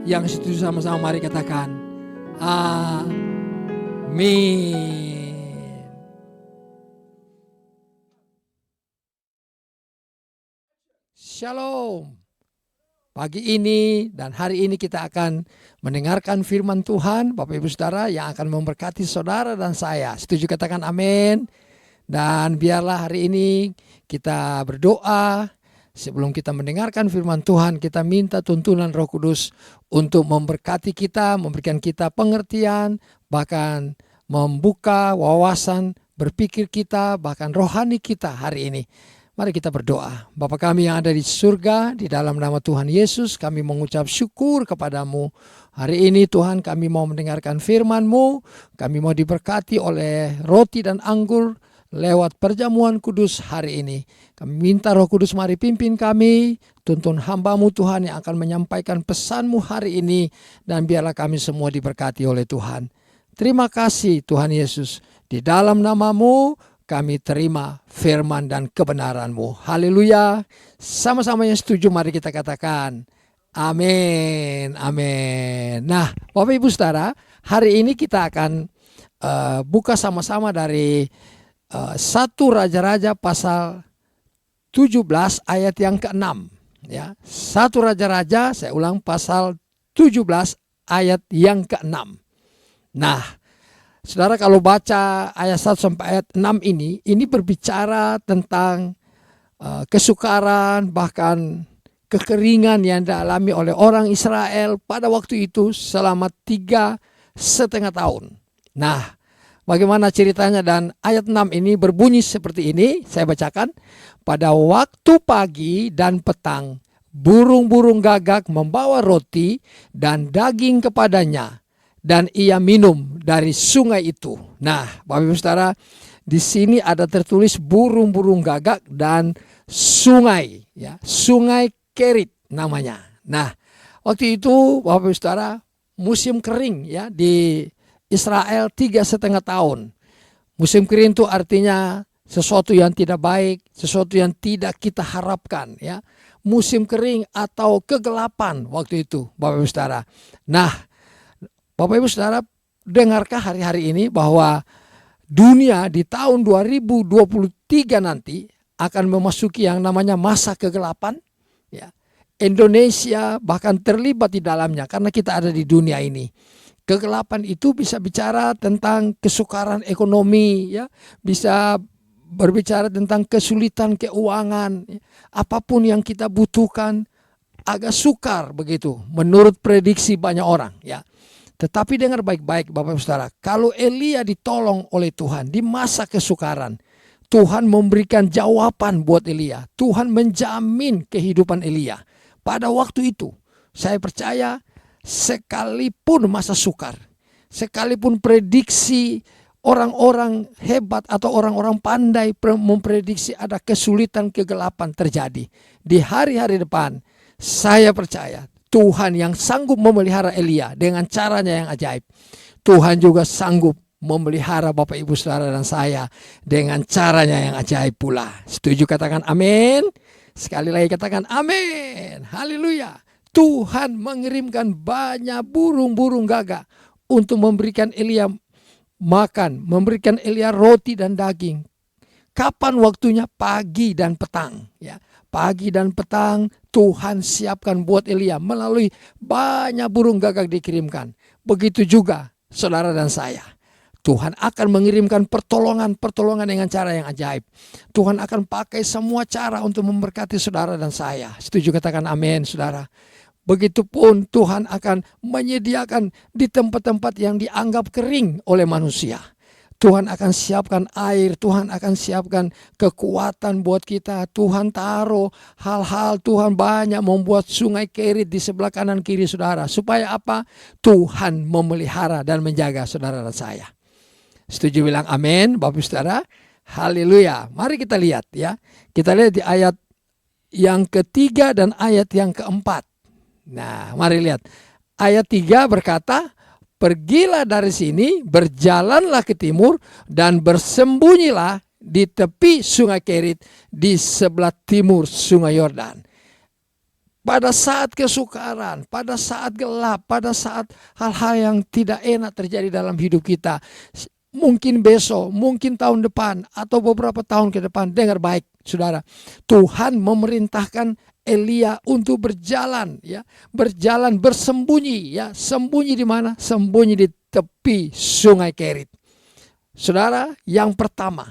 Yang setuju sama-sama mari katakan amin. Shalom. Pagi ini dan hari ini kita akan mendengarkan firman Tuhan, Bapak Ibu Saudara, yang akan memberkati saudara dan saya. Setuju katakan amin. Dan biarlah hari ini kita berdoa. Sebelum kita mendengarkan firman Tuhan, kita minta tuntunan Roh Kudus untuk memberkati kita, memberikan kita pengertian, bahkan membuka wawasan berpikir kita, bahkan rohani kita hari ini. Mari kita berdoa. Bapa kami yang ada di surga, di dalam nama Tuhan Yesus, kami mengucap syukur kepadamu. Hari ini Tuhan kami mau mendengarkan firman-Mu, kami mau diberkati oleh roti dan anggur lewat perjamuan kudus hari ini. Kami minta Roh Kudus mari pimpin kami, tuntun hamba-Mu Tuhan yang akan menyampaikan pesan-Mu hari ini, dan biarlah kami semua diberkati oleh Tuhan. Terima kasih Tuhan Yesus, di dalam nama-Mu kami terima firman dan kebenaran-Mu. Haleluya. Sama-sama yang setuju mari kita katakan amin, amin. Nah Bapak Ibu Saudara, hari ini kita akan buka sama-sama dari 1 Raja-Raja pasal 17 ayat yang ke-6. Ya, 1 Raja-Raja, saya ulang, pasal 17 ayat yang ke-6. Nah, Saudara kalau baca ayat 1 sampai ayat 6 ini berbicara tentang kesukaran, bahkan kekeringan yang dialami oleh orang Israel pada waktu itu selama 3,5 tahun. Nah, bagaimana ceritanya? Dan ayat 6 ini berbunyi seperti ini, saya bacakan. Pada waktu pagi dan petang, burung-burung gagak membawa roti dan daging kepadanya, dan ia minum dari sungai itu. Nah, Bapak Ibu Saudara, di sini ada tertulis burung-burung gagak dan sungai, ya, sungai Kerit namanya. Nah, waktu itu Bapak Ibu Saudara, musim kering ya di Israel 3,5 tahun. Musim kering itu artinya sesuatu yang tidak baik, sesuatu yang tidak kita harapkan ya. Musim kering atau kegelapan waktu itu, Bapak Ibu Saudara. Nah, Bapak Ibu Saudara, dengarkah hari-hari ini bahwa dunia di tahun 2023 nanti akan memasuki yang namanya masa kegelapan? Ya. Indonesia bahkan terlibat di dalamnya karena kita ada di dunia ini. Kegelapan itu bisa bicara tentang kesukaran ekonomi, ya, bisa berbicara tentang kesulitan keuangan, ya. Apapun yang kita butuhkan agak sukar begitu menurut prediksi banyak orang, ya. Tetapi dengar baik-baik Bapak Ibu Saudara, kalau Elia ditolong oleh Tuhan di masa kesukaran, Tuhan memberikan jawaban buat Elia. Tuhan menjamin kehidupan Elia. Pada waktu itu, saya percaya sekalipun masa sukar, sekalipun prediksi orang-orang hebat atau orang-orang pandai memprediksi ada kesulitan kegelapan terjadi di hari-hari depan, saya percaya Tuhan yang sanggup memelihara Elia dengan caranya yang ajaib, Tuhan juga sanggup memelihara Bapak Ibu Saudara dan saya dengan caranya yang ajaib pula. Setuju katakan amin? Sekali lagi katakan amin. Haleluya. Tuhan mengirimkan banyak burung-burung gagak untuk memberikan Elia makan, memberikan Elia roti dan daging. Kapan waktunya? Pagi dan petang, ya. Pagi dan petang Tuhan siapkan buat Elia melalui banyak burung gagak dikirimkan. Begitu juga saudara dan saya. Tuhan akan mengirimkan pertolongan dengan cara yang ajaib. Tuhan akan pakai semua cara untuk memberkati saudara dan saya. Setuju katakan amin saudara. Begitupun Tuhan akan menyediakan di tempat-tempat yang dianggap kering oleh manusia. Tuhan akan siapkan air, Tuhan akan siapkan kekuatan buat kita. Tuhan taruh hal-hal, Tuhan banyak membuat sungai Kerit di sebelah kanan kiri saudara. Supaya apa? Tuhan memelihara dan menjaga saudara dan saya. Setuju bilang amin Bapak Ibu Saudara? Haleluya. Mari kita lihat ya. Kita lihat di ayat yang ketiga dan ayat yang keempat. Nah, mari lihat. Ayat 3 berkata, pergilah dari sini, berjalanlah ke timur, dan bersembunyilah di tepi sungai Kerit, di sebelah timur sungai Yordan. Pada saat kesukaran, pada saat gelap, pada saat hal-hal yang tidak enak terjadi dalam hidup kita, mungkin besok, mungkin tahun depan, atau beberapa tahun ke depan, dengar baik saudara, Tuhan memerintahkan Elia untuk berjalan, ya, berjalan bersembunyi, ya, sembunyi di mana? Sembunyi di tepi sungai Kerit. Saudara, yang pertama,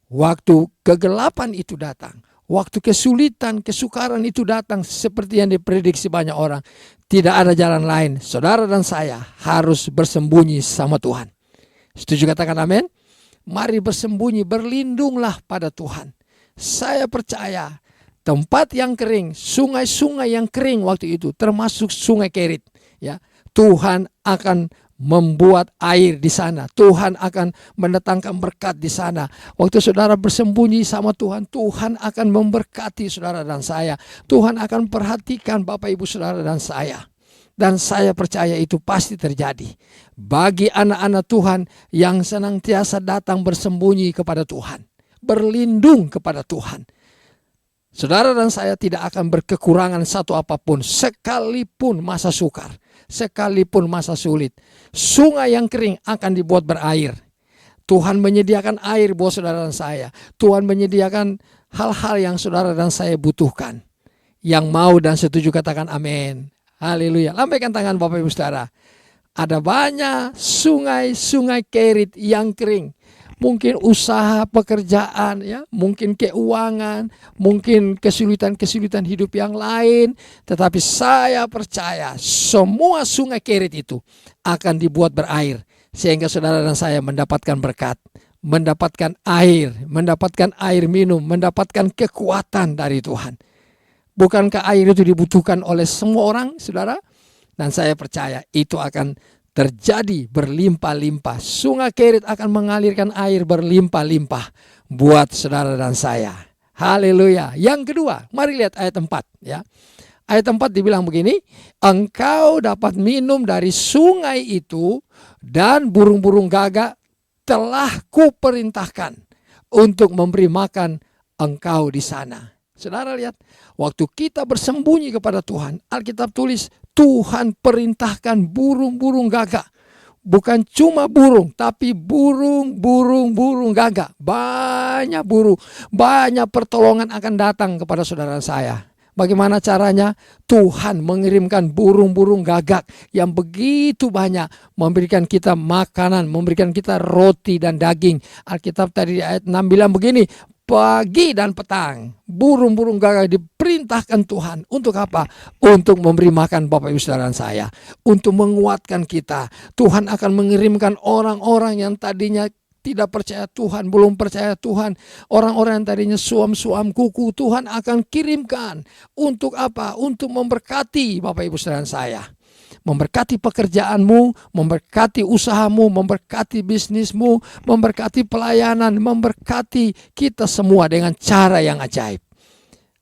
waktu kegelapan itu datang, waktu kesulitan, kesukaran itu datang seperti yang diprediksi banyak orang, tidak ada jalan lain. Saudara dan saya harus bersembunyi sama Tuhan. Setuju katakan amin? Mari bersembunyi, berlindunglah pada Tuhan. Saya percaya tempat yang kering, sungai-sungai yang kering waktu itu, termasuk sungai Kerit, ya, Tuhan akan membuat air di sana. Tuhan akan mendatangkan berkat di sana. Waktu saudara bersembunyi sama Tuhan, Tuhan akan memberkati saudara dan saya. Tuhan akan perhatikan Bapak Ibu saudara dan saya. Dan saya percaya itu pasti terjadi bagi anak-anak Tuhan yang senantiasa datang bersembunyi kepada Tuhan, berlindung kepada Tuhan. Saudara dan saya tidak akan berkekurangan satu apapun, sekalipun masa sukar, sekalipun masa sulit. Sungai yang kering akan dibuat berair. Tuhan menyediakan air buat saudara dan saya. Tuhan menyediakan hal-hal yang saudara dan saya butuhkan. Yang mau dan setuju katakan amin. Haleluya. Lambaikan tangan Bapak Ibu Saudara. Ada banyak sungai-sungai Kerit yang kering. Mungkin usaha, pekerjaan, ya, mungkin keuangan, mungkin kesulitan-kesulitan hidup yang lain. Tetapi saya percaya semua sungai Kerit itu akan dibuat berair. Sehingga saudara dan saya mendapatkan berkat, mendapatkan air minum, mendapatkan kekuatan dari Tuhan. Bukankah air itu dibutuhkan oleh semua orang, saudara? Dan saya percaya itu akan terjadi berlimpah-limpah. Sungai Kerit akan mengalirkan air berlimpah-limpah buat saudara dan saya. Haleluya. Yang kedua, mari lihat ayat 4. Ya. Ayat 4 dibilang begini, engkau dapat minum dari sungai itu dan burung-burung gagak telah kuperintahkan untuk memberi makan engkau di sana. Saudara lihat, waktu kita bersembunyi kepada Tuhan, Alkitab tulis Tuhan perintahkan burung-burung gagak. Bukan cuma burung, tapi burung gagak. Banyak burung, banyak pertolongan akan datang kepada saudara saya. Bagaimana caranya? Tuhan mengirimkan burung-burung gagak yang begitu banyak, memberikan kita makanan, memberikan kita roti dan daging. Alkitab tadi di ayat 6 bilang begini, pagi dan petang burung-burung gagak diperintahkan Tuhan untuk apa? Untuk memberi makan Bapak Ibu Saudara saya, untuk menguatkan kita. Tuhan akan mengirimkan orang-orang yang tadinya tidak percaya Tuhan, belum percaya Tuhan, orang-orang yang tadinya suam-suam kuku, Tuhan akan kirimkan untuk apa? Untuk memberkati Bapak Ibu Saudara saya. Memberkati pekerjaanmu, memberkati usahamu, memberkati bisnismu, memberkati pelayanan, memberkati kita semua dengan cara yang ajaib.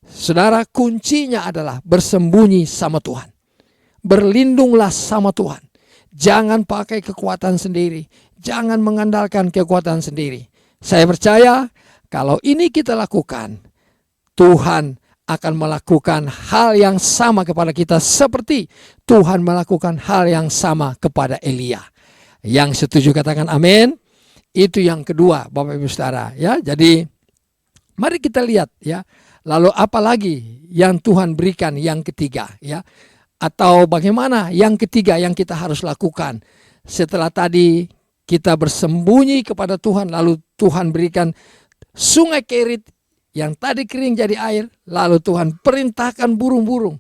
Saudara, kuncinya adalah bersembunyi sama Tuhan. Berlindunglah sama Tuhan. Jangan pakai kekuatan sendiri. Jangan mengandalkan kekuatan sendiri. Saya percaya kalau ini kita lakukan, Tuhan akan melakukan hal yang sama kepada kita seperti Tuhan melakukan hal yang sama kepada Elia. Yang setuju katakan amin. Itu yang kedua, Bapak Ibu Saudara, ya. Jadi mari kita lihat, ya. Lalu apa lagi yang Tuhan berikan yang ketiga, ya? Atau bagaimana yang ketiga yang kita harus lakukan setelah tadi kita bersembunyi kepada Tuhan, lalu Tuhan berikan sungai Kerit yang tadi kering jadi air, lalu Tuhan perintahkan burung-burung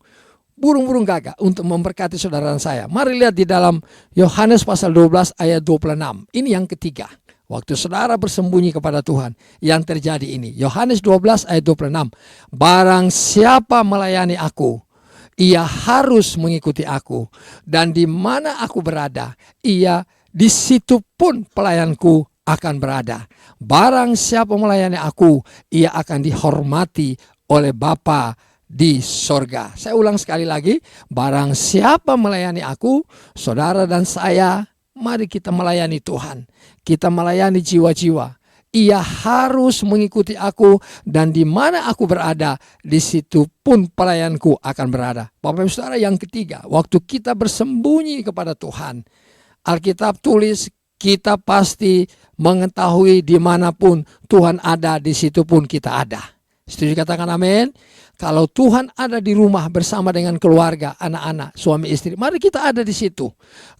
gagak untuk memberkati saudara dan saya. Mari lihat di dalam Yohanes pasal 12 ayat 26. Ini yang ketiga. Waktu saudara bersembunyi kepada Tuhan, yang terjadi ini. Yohanes 12 ayat 26. Barang siapa melayani aku, ia harus mengikuti aku. Dan di mana aku berada, di situ pun pelayanku akan berada. Barang siapa melayani aku, ia akan dihormati oleh Bapa di sorga. Saya ulang sekali lagi. Barang siapa melayani aku, saudara dan saya, mari kita melayani Tuhan. Kita melayani jiwa-jiwa. Ia harus mengikuti aku, dan di mana aku berada, di situ pun pelayanku akan berada. Bapak Ibu Saudara, yang ketiga, waktu kita bersembunyi kepada Tuhan, Alkitab tulis kita pasti mengetahui dimanapun Tuhan ada, di situ pun kita ada. Setuju, katakan amin. Kalau Tuhan ada di rumah bersama dengan keluarga, anak-anak, suami istri, mari kita ada di situ.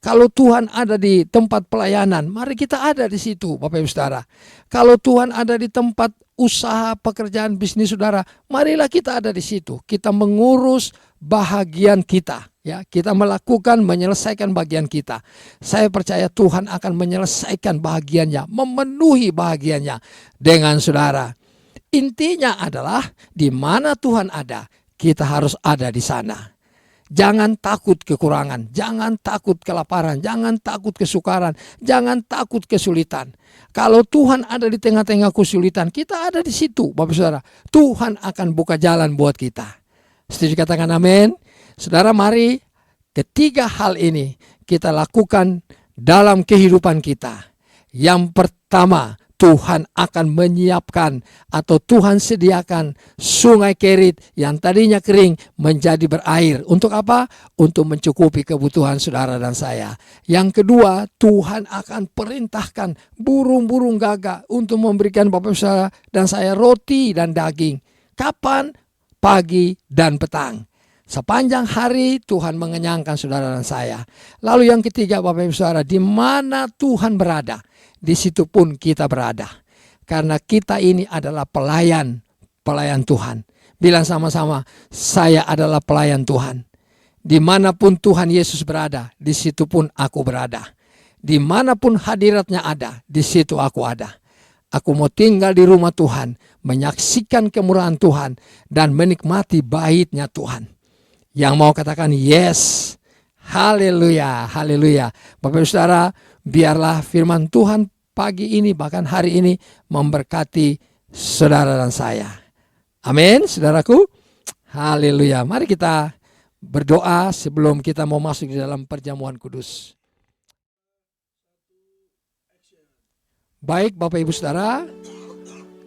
Kalau Tuhan ada di tempat pelayanan, mari kita ada di situ, Bapak Ibu Saudara. Kalau Tuhan ada di tempat usaha, pekerjaan, bisnis saudara, marilah kita ada di situ. Kita mengurus bahagian kita, ya. Kita menyelesaikan bagian kita. Saya percaya Tuhan akan menyelesaikan bahagiannya, memenuhi bahagiannya dengan saudara. Intinya adalah di mana Tuhan ada, kita harus ada di sana. Jangan takut kekurangan, jangan takut kelaparan, jangan takut kesukaran, jangan takut kesulitan. Kalau Tuhan ada di tengah-tengah kesulitan, kita ada di situ, Bapak Saudara. Tuhan akan buka jalan buat kita. Setuju, katakan amin. Saudara, mari ketiga hal ini kita lakukan dalam kehidupan kita. Yang pertama, Tuhan akan menyiapkan atau Tuhan sediakan sungai Kerit yang tadinya kering menjadi berair. Untuk apa? Untuk mencukupi kebutuhan saudara dan saya. Yang kedua, Tuhan akan perintahkan burung-burung gagak untuk memberikan Bapak saudara dan saya roti dan daging. Kapan? Pagi dan petang. Sepanjang hari Tuhan mengenyangkan saudara dan saya. Lalu yang ketiga, Bapak Ibu Saudara, di mana Tuhan berada, di situ pun kita berada. Karena kita ini adalah pelayan Tuhan. Bilang sama-sama, saya adalah pelayan Tuhan. Dimanapun Tuhan Yesus berada, di situ pun aku berada. Dimanapun hadiratnya ada, di situ aku ada. Aku mau tinggal di rumah Tuhan, menyaksikan kemurahan Tuhan, dan menikmati baitnya Tuhan. Yang mau katakan yes, haleluya, haleluya. Bapak Ibu Saudara, biarlah firman Tuhan pagi ini, bahkan hari ini, memberkati saudara dan saya. Amin, saudaraku. Haleluya. Mari kita berdoa sebelum kita mau masuk di dalam perjamuan kudus. Baik Bapak Ibu Saudara,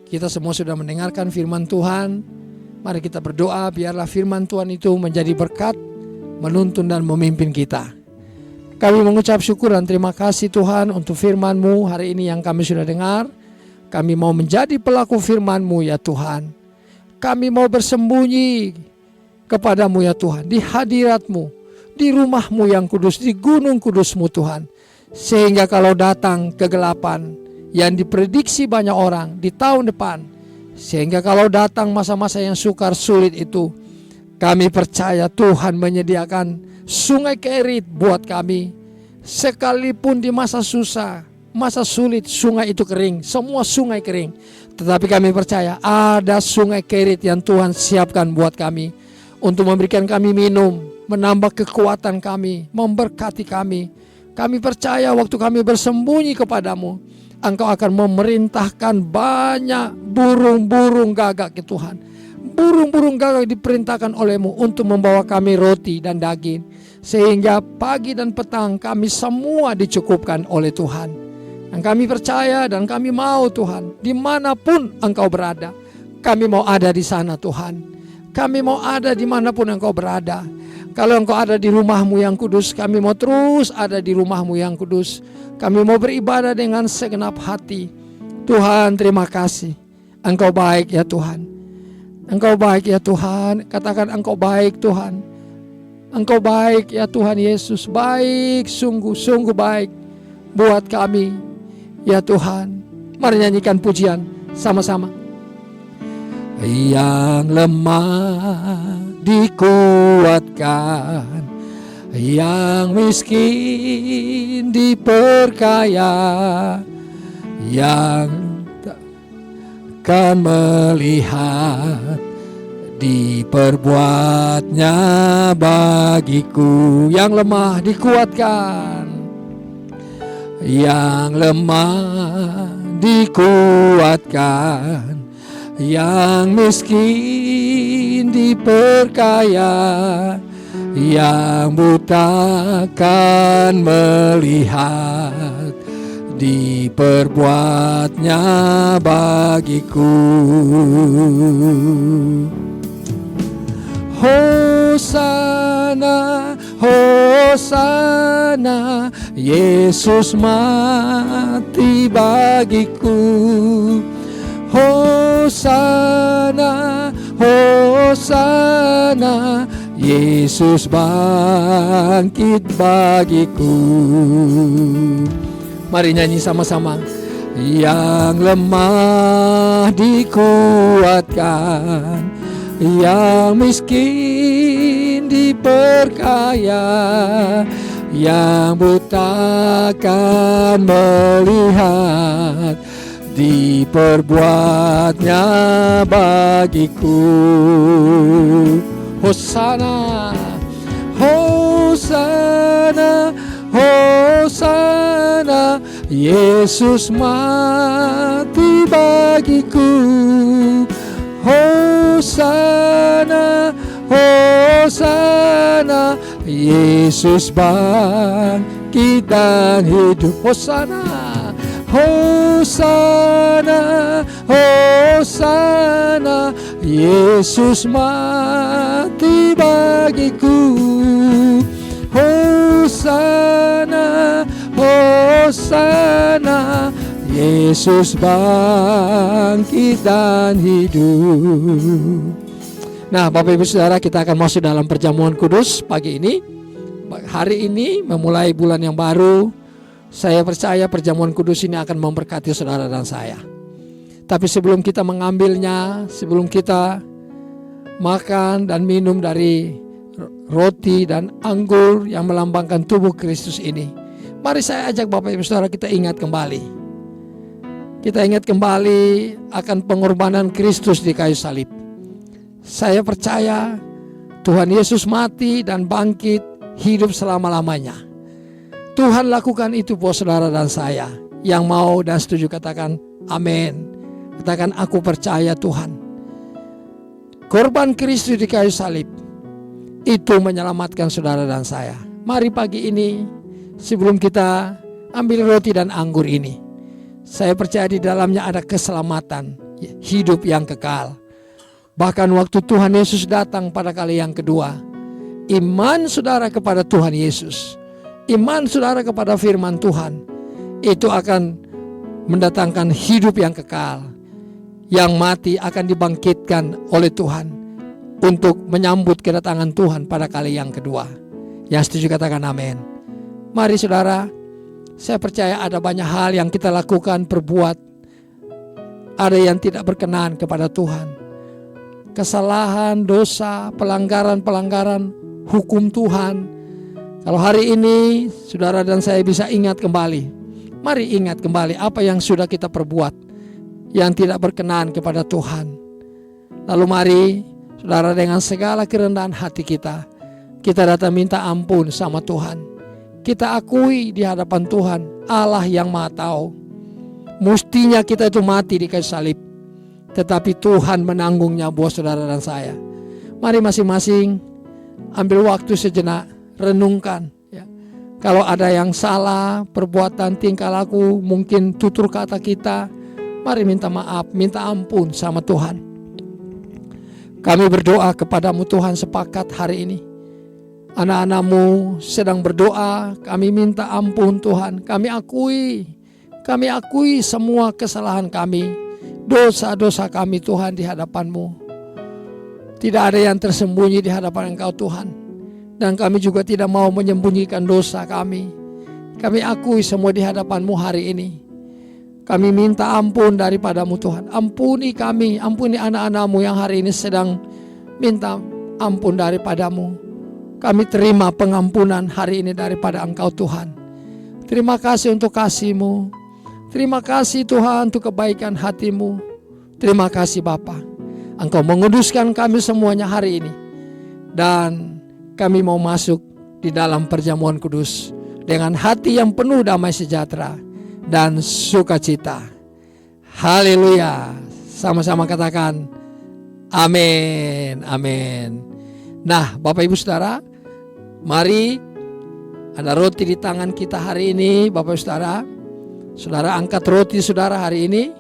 kita semua sudah mendengarkan firman Tuhan. Mari kita berdoa biarlah firman Tuhan itu menjadi berkat, menuntun dan memimpin kita. Kami mengucap syukur dan terima kasih Tuhan untuk firman-Mu hari ini yang kami sudah dengar. Kami mau menjadi pelaku firman-Mu ya Tuhan. Kami mau bersembunyi kepada-Mu ya Tuhan, di hadirat-Mu, di rumah-Mu yang kudus, di gunung kudus-Mu Tuhan. Sehingga kalau datang kegelapan yang diprediksi banyak orang di tahun depan, sehingga kalau datang masa-masa yang sukar sulit itu, kami percaya Tuhan menyediakan sungai Kerit buat kami. Sekalipun di masa susah, masa sulit, sungai itu kering, semua sungai kering. Tetapi kami percaya ada sungai Kerit yang Tuhan siapkan buat kami, untuk memberikan kami minum, menambah kekuatan kami, memberkati kami. Kami percaya waktu kami bersembunyi kepadamu, Engkau akan memerintahkan banyak burung-burung gagak ke Tuhan. Burung-burung gagak diperintahkan oleh-Mu untuk membawa kami roti dan daging. Sehingga pagi dan petang kami semua dicukupkan oleh Tuhan. Dan kami percaya dan kami mau Tuhan, dimanapun Engkau berada, kami mau ada di sana Tuhan. Kami mau ada dimanapun Engkau berada. Kalau Engkau ada di rumah-Mu yang kudus, kami mau terus ada di rumah-Mu yang kudus. Kami mau beribadah dengan segenap hati. Tuhan, terima kasih. Engkau baik ya Tuhan. Engkau baik ya Tuhan. Katakan Engkau baik Tuhan. Engkau baik ya Tuhan Yesus. Baik, sungguh-sungguh baik buat kami ya Tuhan. Mari nyanyikan pujian sama-sama. Yang lemah dikuatkan, yang miskin diperkaya, yang kan melihat diperbuatnya bagiku. Yang lemah dikuatkan, yang lemah dikuatkan, yang miskin diperkaya, yang buta kan melihat diperbuatnya bagiku. Hosana, Hosana, Yesus mati bagiku. Hosana, Hosana, Yesus bangkit bagiku. Mari nyanyi sama-sama. Yang lemah dikuatkan, yang miskin diperkaya, yang buta kan melihat diperbuatnya bagiku. Hosana, Hosana, Hosana, Yesus mati bagiku. Hosana, Hosana, Yesus bangkit dan hidup. Hosana, Hosana, Hosana, Yesus mati bagiku. Hosana, Hosana, Yesus bangkit dan hidup. Nah, Bapak Ibu Saudara, kita akan masuk dalam perjamuan kudus pagi ini. Hari ini memulai bulan yang baru. Saya percaya perjamuan kudus ini akan memberkati saudara dan saya. Tapi sebelum kita mengambilnya, sebelum kita makan dan minum dari roti dan anggur yang melambangkan tubuh Kristus ini, mari saya ajak Bapak Ibu Saudara kita ingat kembali. Kita ingat kembali akan pengorbanan Kristus di kayu salib. Saya percaya Tuhan Yesus mati dan bangkit hidup selama-lamanya. Tuhan lakukan itu buat saudara dan saya. Yang mau dan setuju katakan amin. Katakan aku percaya Tuhan. Korban Kristus di kayu salib itu menyelamatkan saudara dan saya. Mari pagi ini sebelum kita ambil roti dan anggur ini, saya percaya di dalamnya ada keselamatan, hidup yang kekal. Bahkan waktu Tuhan Yesus datang pada kali yang kedua, iman saudara kepada Tuhan Yesus, iman saudara kepada firman Tuhan, itu akan mendatangkan hidup yang kekal. Yang mati akan dibangkitkan oleh Tuhan untuk menyambut kedatangan Tuhan pada kali yang kedua. Yang setuju katakan amin. Mari saudara, saya percaya ada banyak hal yang kita lakukan, perbuat, ada yang tidak berkenan kepada Tuhan. Kesalahan, dosa, pelanggaran hukum Tuhan. Kalau hari ini saudara dan saya bisa ingat kembali, mari ingat kembali apa yang sudah kita perbuat yang tidak berkenan kepada Tuhan. Lalu mari saudara dengan segala kerendahan hati kita datang minta ampun sama Tuhan. Kita akui di hadapan Tuhan, Allah yang Maha Tahu. Mestinya kita itu mati di kayu salib, tetapi Tuhan menanggungnya buat saudara dan saya. Mari masing-masing ambil waktu sejenak, renungkan ya. Kalau ada yang salah, perbuatan, tingkah laku, mungkin tutur kata kita, mari minta maaf, minta ampun sama Tuhan. Kami berdoa kepadamu Tuhan, sepakat hari ini anak-anakmu sedang berdoa, kami minta ampun Tuhan. Kami akui semua kesalahan kami, dosa-dosa kami Tuhan di hadapan-Mu. Tidak ada yang tersembunyi di hadapan Engkau Tuhan. Dan kami juga tidak mau menyembunyikan dosa kami. Kami akui semua di hadapan-Mu hari ini. Kami minta ampun daripada-Mu Tuhan. Ampuni kami, ampuni anak-anak-Mu yang hari ini sedang minta ampun daripada-Mu. Kami terima pengampunan hari ini daripada Engkau Tuhan. Terima kasih untuk kasih-Mu. Terima kasih Tuhan untuk kebaikan hati-Mu. Terima kasih Bapa. Engkau menguduskan kami semuanya hari ini. Dan kami mau masuk di dalam perjamuan kudus dengan hati yang penuh damai sejahtera dan sukacita. Haleluya. Sama-sama katakan amin, amin. Nah, Bapak Ibu Saudara, mari, ada roti di tangan kita hari ini, Bapak Ibu Saudara. Saudara angkat roti saudara hari ini,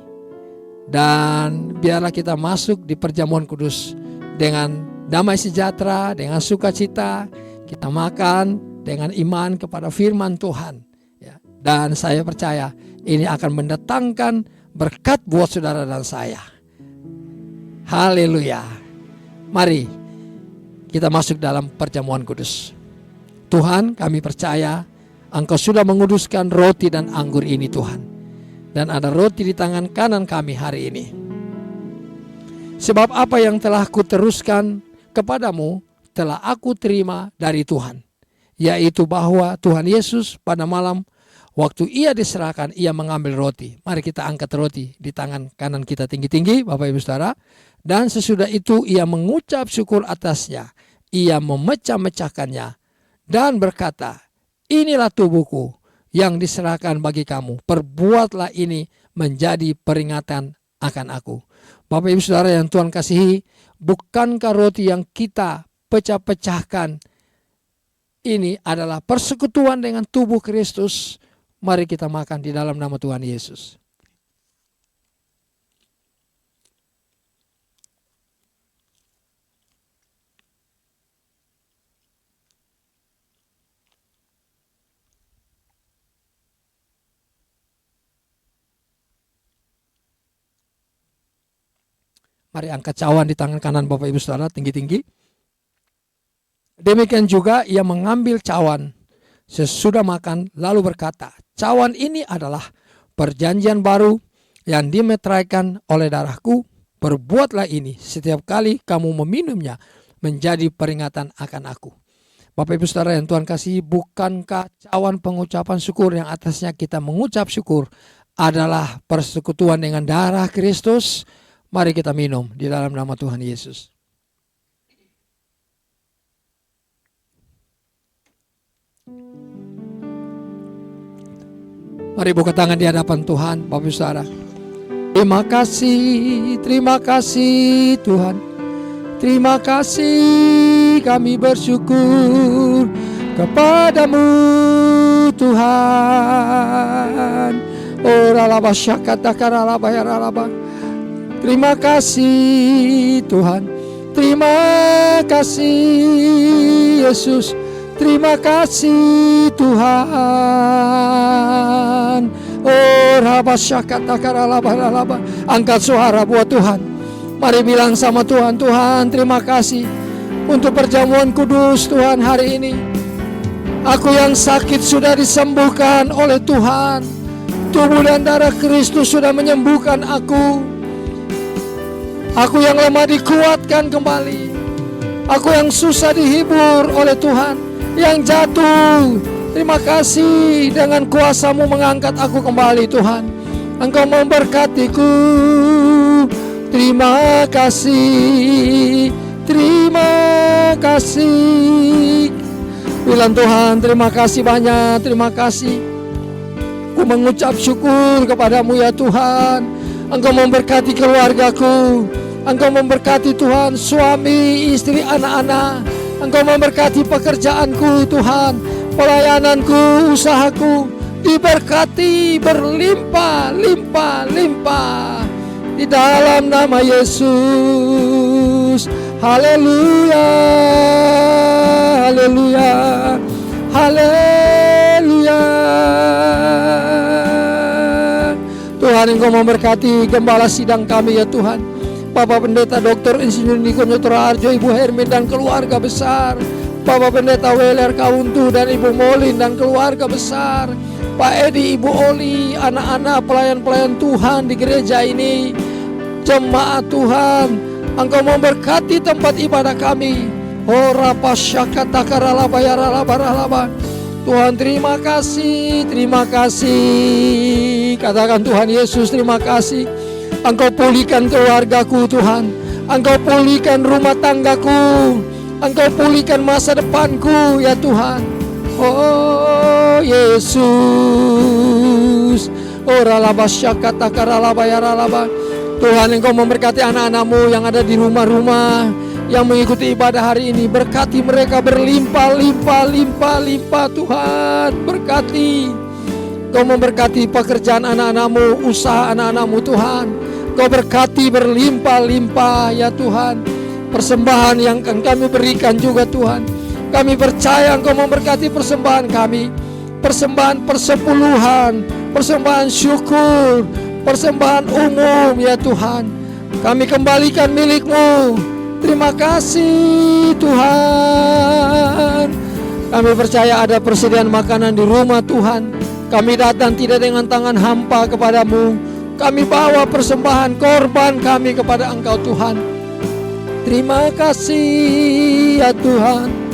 dan biarlah kita masuk di perjamuan kudus dengan damai sejahtera, dengan sukacita. Kita makan dengan iman kepada firman Tuhan, ya. Dan saya percaya ini akan mendatangkan berkat buat saudara dan saya. Haleluya. Mari kita masuk dalam perjamuan kudus. Tuhan, kami percaya Engkau sudah menguduskan roti dan anggur ini Tuhan. Dan ada roti di tangan kanan kami hari ini. Sebab apa yang telah kuteruskan kepadamu telah aku terima dari Tuhan. Yaitu bahwa Tuhan Yesus pada malam waktu ia diserahkan, ia mengambil roti. Mari kita angkat roti di tangan kanan kita tinggi-tinggi Bapak Ibu Saudara. Dan sesudah itu ia mengucap syukur atasnya. Ia memecah-mecahkannya dan berkata, inilah tubuhku yang diserahkan bagi kamu. Perbuatlah ini menjadi peringatan akan aku. Bapak Ibu Saudara yang Tuhan kasihi, bukankah roti yang kita pecah-pecahkan ini adalah persekutuan dengan tubuh Kristus? Mari kita makan di dalam nama Tuhan Yesus. Mari angkat cawan di tangan kanan Bapak Ibu Saudara tinggi-tinggi. Demikian juga ia mengambil cawan sesudah makan lalu berkata, cawan ini adalah perjanjian baru yang dimeteraikan oleh darahku. Perbuatlah ini setiap kali kamu meminumnya menjadi peringatan akan aku. Bapak Ibu Saudara yang Tuhan kasih, bukankah cawan pengucapan syukur yang atasnya kita mengucap syukur adalah persekutuan dengan darah Kristus? Mari kita minum di dalam nama Tuhan Yesus. Mari buka tangan di hadapan Tuhan, Bapak Ibu Saudara. Terima kasih Tuhan. Terima kasih kami bersyukur kepadamu Tuhan. Oh ralaba syakata karalaba ya ralaba. Terima kasih Tuhan. Terima kasih Yesus. Terima kasih Tuhan. Oh rabasyakata karalaba. Angkat suara buat Tuhan. Mari bilang sama Tuhan, Tuhan terima kasih untuk perjamuan kudus Tuhan hari ini. Aku yang sakit sudah disembuhkan oleh Tuhan. Tubuh dan darah Kristus sudah menyembuhkan aku. Aku yang lemah dikuatkan kembali. Aku yang susah dihibur oleh Tuhan. Yang jatuh, terima kasih dengan kuasa-Mu mengangkat aku kembali Tuhan. Engkau memberkatiku. Terima kasih. Terima kasih. Bilang Tuhan terima kasih banyak. Terima kasih. Ku mengucap syukur kepadamu ya Tuhan. Engkau memberkati keluargaku. Engkau memberkati Tuhan suami, istri, anak-anak. Engkau memberkati pekerjaanku Tuhan. Pelayananku, usahaku diberkati berlimpah-limpah-limpah di dalam nama Yesus. Haleluya. Haleluya. Haleluya. Tuhan Engkau memberkati gembala sidang kami ya Tuhan. Bapak Pendeta Dr. Insinyur Niko Notora Harjo, Ibu Hermin dan keluarga besar. Bapak Pendeta Weler Kauntu dan Ibu Molin dan keluarga besar. Pak Edi, Ibu Oli, anak-anak pelayan-pelayan Tuhan di gereja ini. Jemaat Tuhan, Engkau memberkati tempat ibadah kami. Oh rapasyakata karalaba ya ralaba ralaba. Tuhan terima kasih, terima kasih. Katakan Tuhan Yesus terima kasih. Engkau pulihkan keluargaku Tuhan. Engkau pulihkan rumah tanggaku. Engkau pulihkan masa depanku ya Tuhan. Oh Yesus. Oralaba syakata karalaba ya ralaba. Tuhan, Engkau memberkati anak-anak-Mu yang ada di rumah-rumah, yang mengikuti ibadah hari ini. Berkati mereka berlimpah-limpah Tuhan. Berkati. Engkau memberkati pekerjaan anak-anak-Mu, usaha anak-anak-Mu Tuhan. Engkau berkati berlimpah-limpah ya Tuhan. Persembahan yang akan kami berikan juga Tuhan. Kami percaya Engkau memberkati persembahan kami. Persembahan persepuluhan, persembahan syukur, persembahan umum ya Tuhan. Kami kembalikan milik-Mu. Terima kasih Tuhan. Kami percaya ada persediaan makanan di rumah Tuhan. Kami datang tidak dengan tangan hampa kepadamu. Kami bawa persembahan korban kami kepada Engkau Tuhan. Terima kasih ya Tuhan.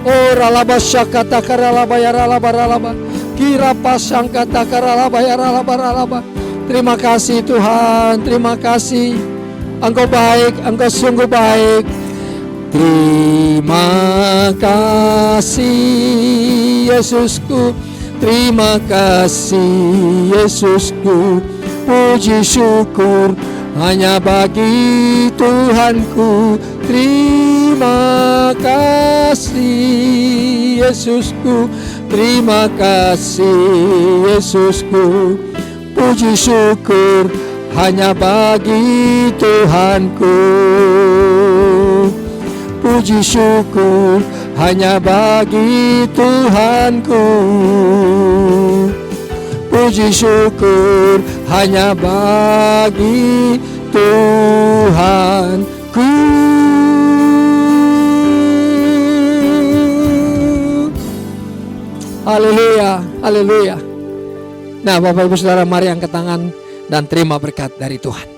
Oh ralaba syakata karalaba ya ralaba ralaba. Kira pasangkata karalaba ya ralaba ralaba. Terima kasih Tuhan, terima kasih. Engkau baik, Engkau sungguh baik. Terima kasih Yesusku. Terima kasih Yesusku. Puji syukur hanya bagi Tuhanku. Terima kasih Yesusku. Terima kasih Yesusku. Puji syukur hanya bagi Tuhanku. Puji syukur hanya bagi Tuhanku. Puji syukur hanya bagi Tuhanku. Haleluya, haleluya. Nah Bapak Ibu Saudara, mari angkat tangan dan terima berkat dari Tuhan.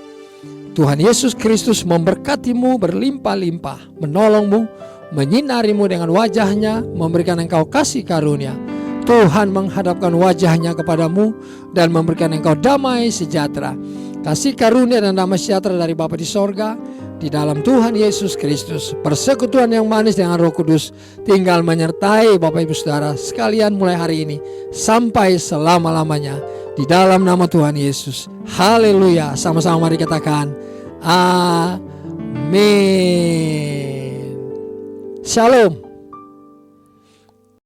Tuhan Yesus Kristus memberkatimu berlimpah-limpah, menolongmu, menyinarimu dengan wajahnya, memberikan engkau kasih karunia. Tuhan menghadapkan wajahnya kepadamu dan memberikan engkau damai sejahtera. Kasih karunia dan damai sejahtera dari Bapa di sorga, di dalam Tuhan Yesus Kristus. Persekutuan yang manis dengan Roh Kudus tinggal menyertai Bapak Ibu Saudara sekalian mulai hari ini sampai selama-lamanya. Di dalam nama Tuhan Yesus. Haleluya. Sama-sama mari katakan amin. Shalom.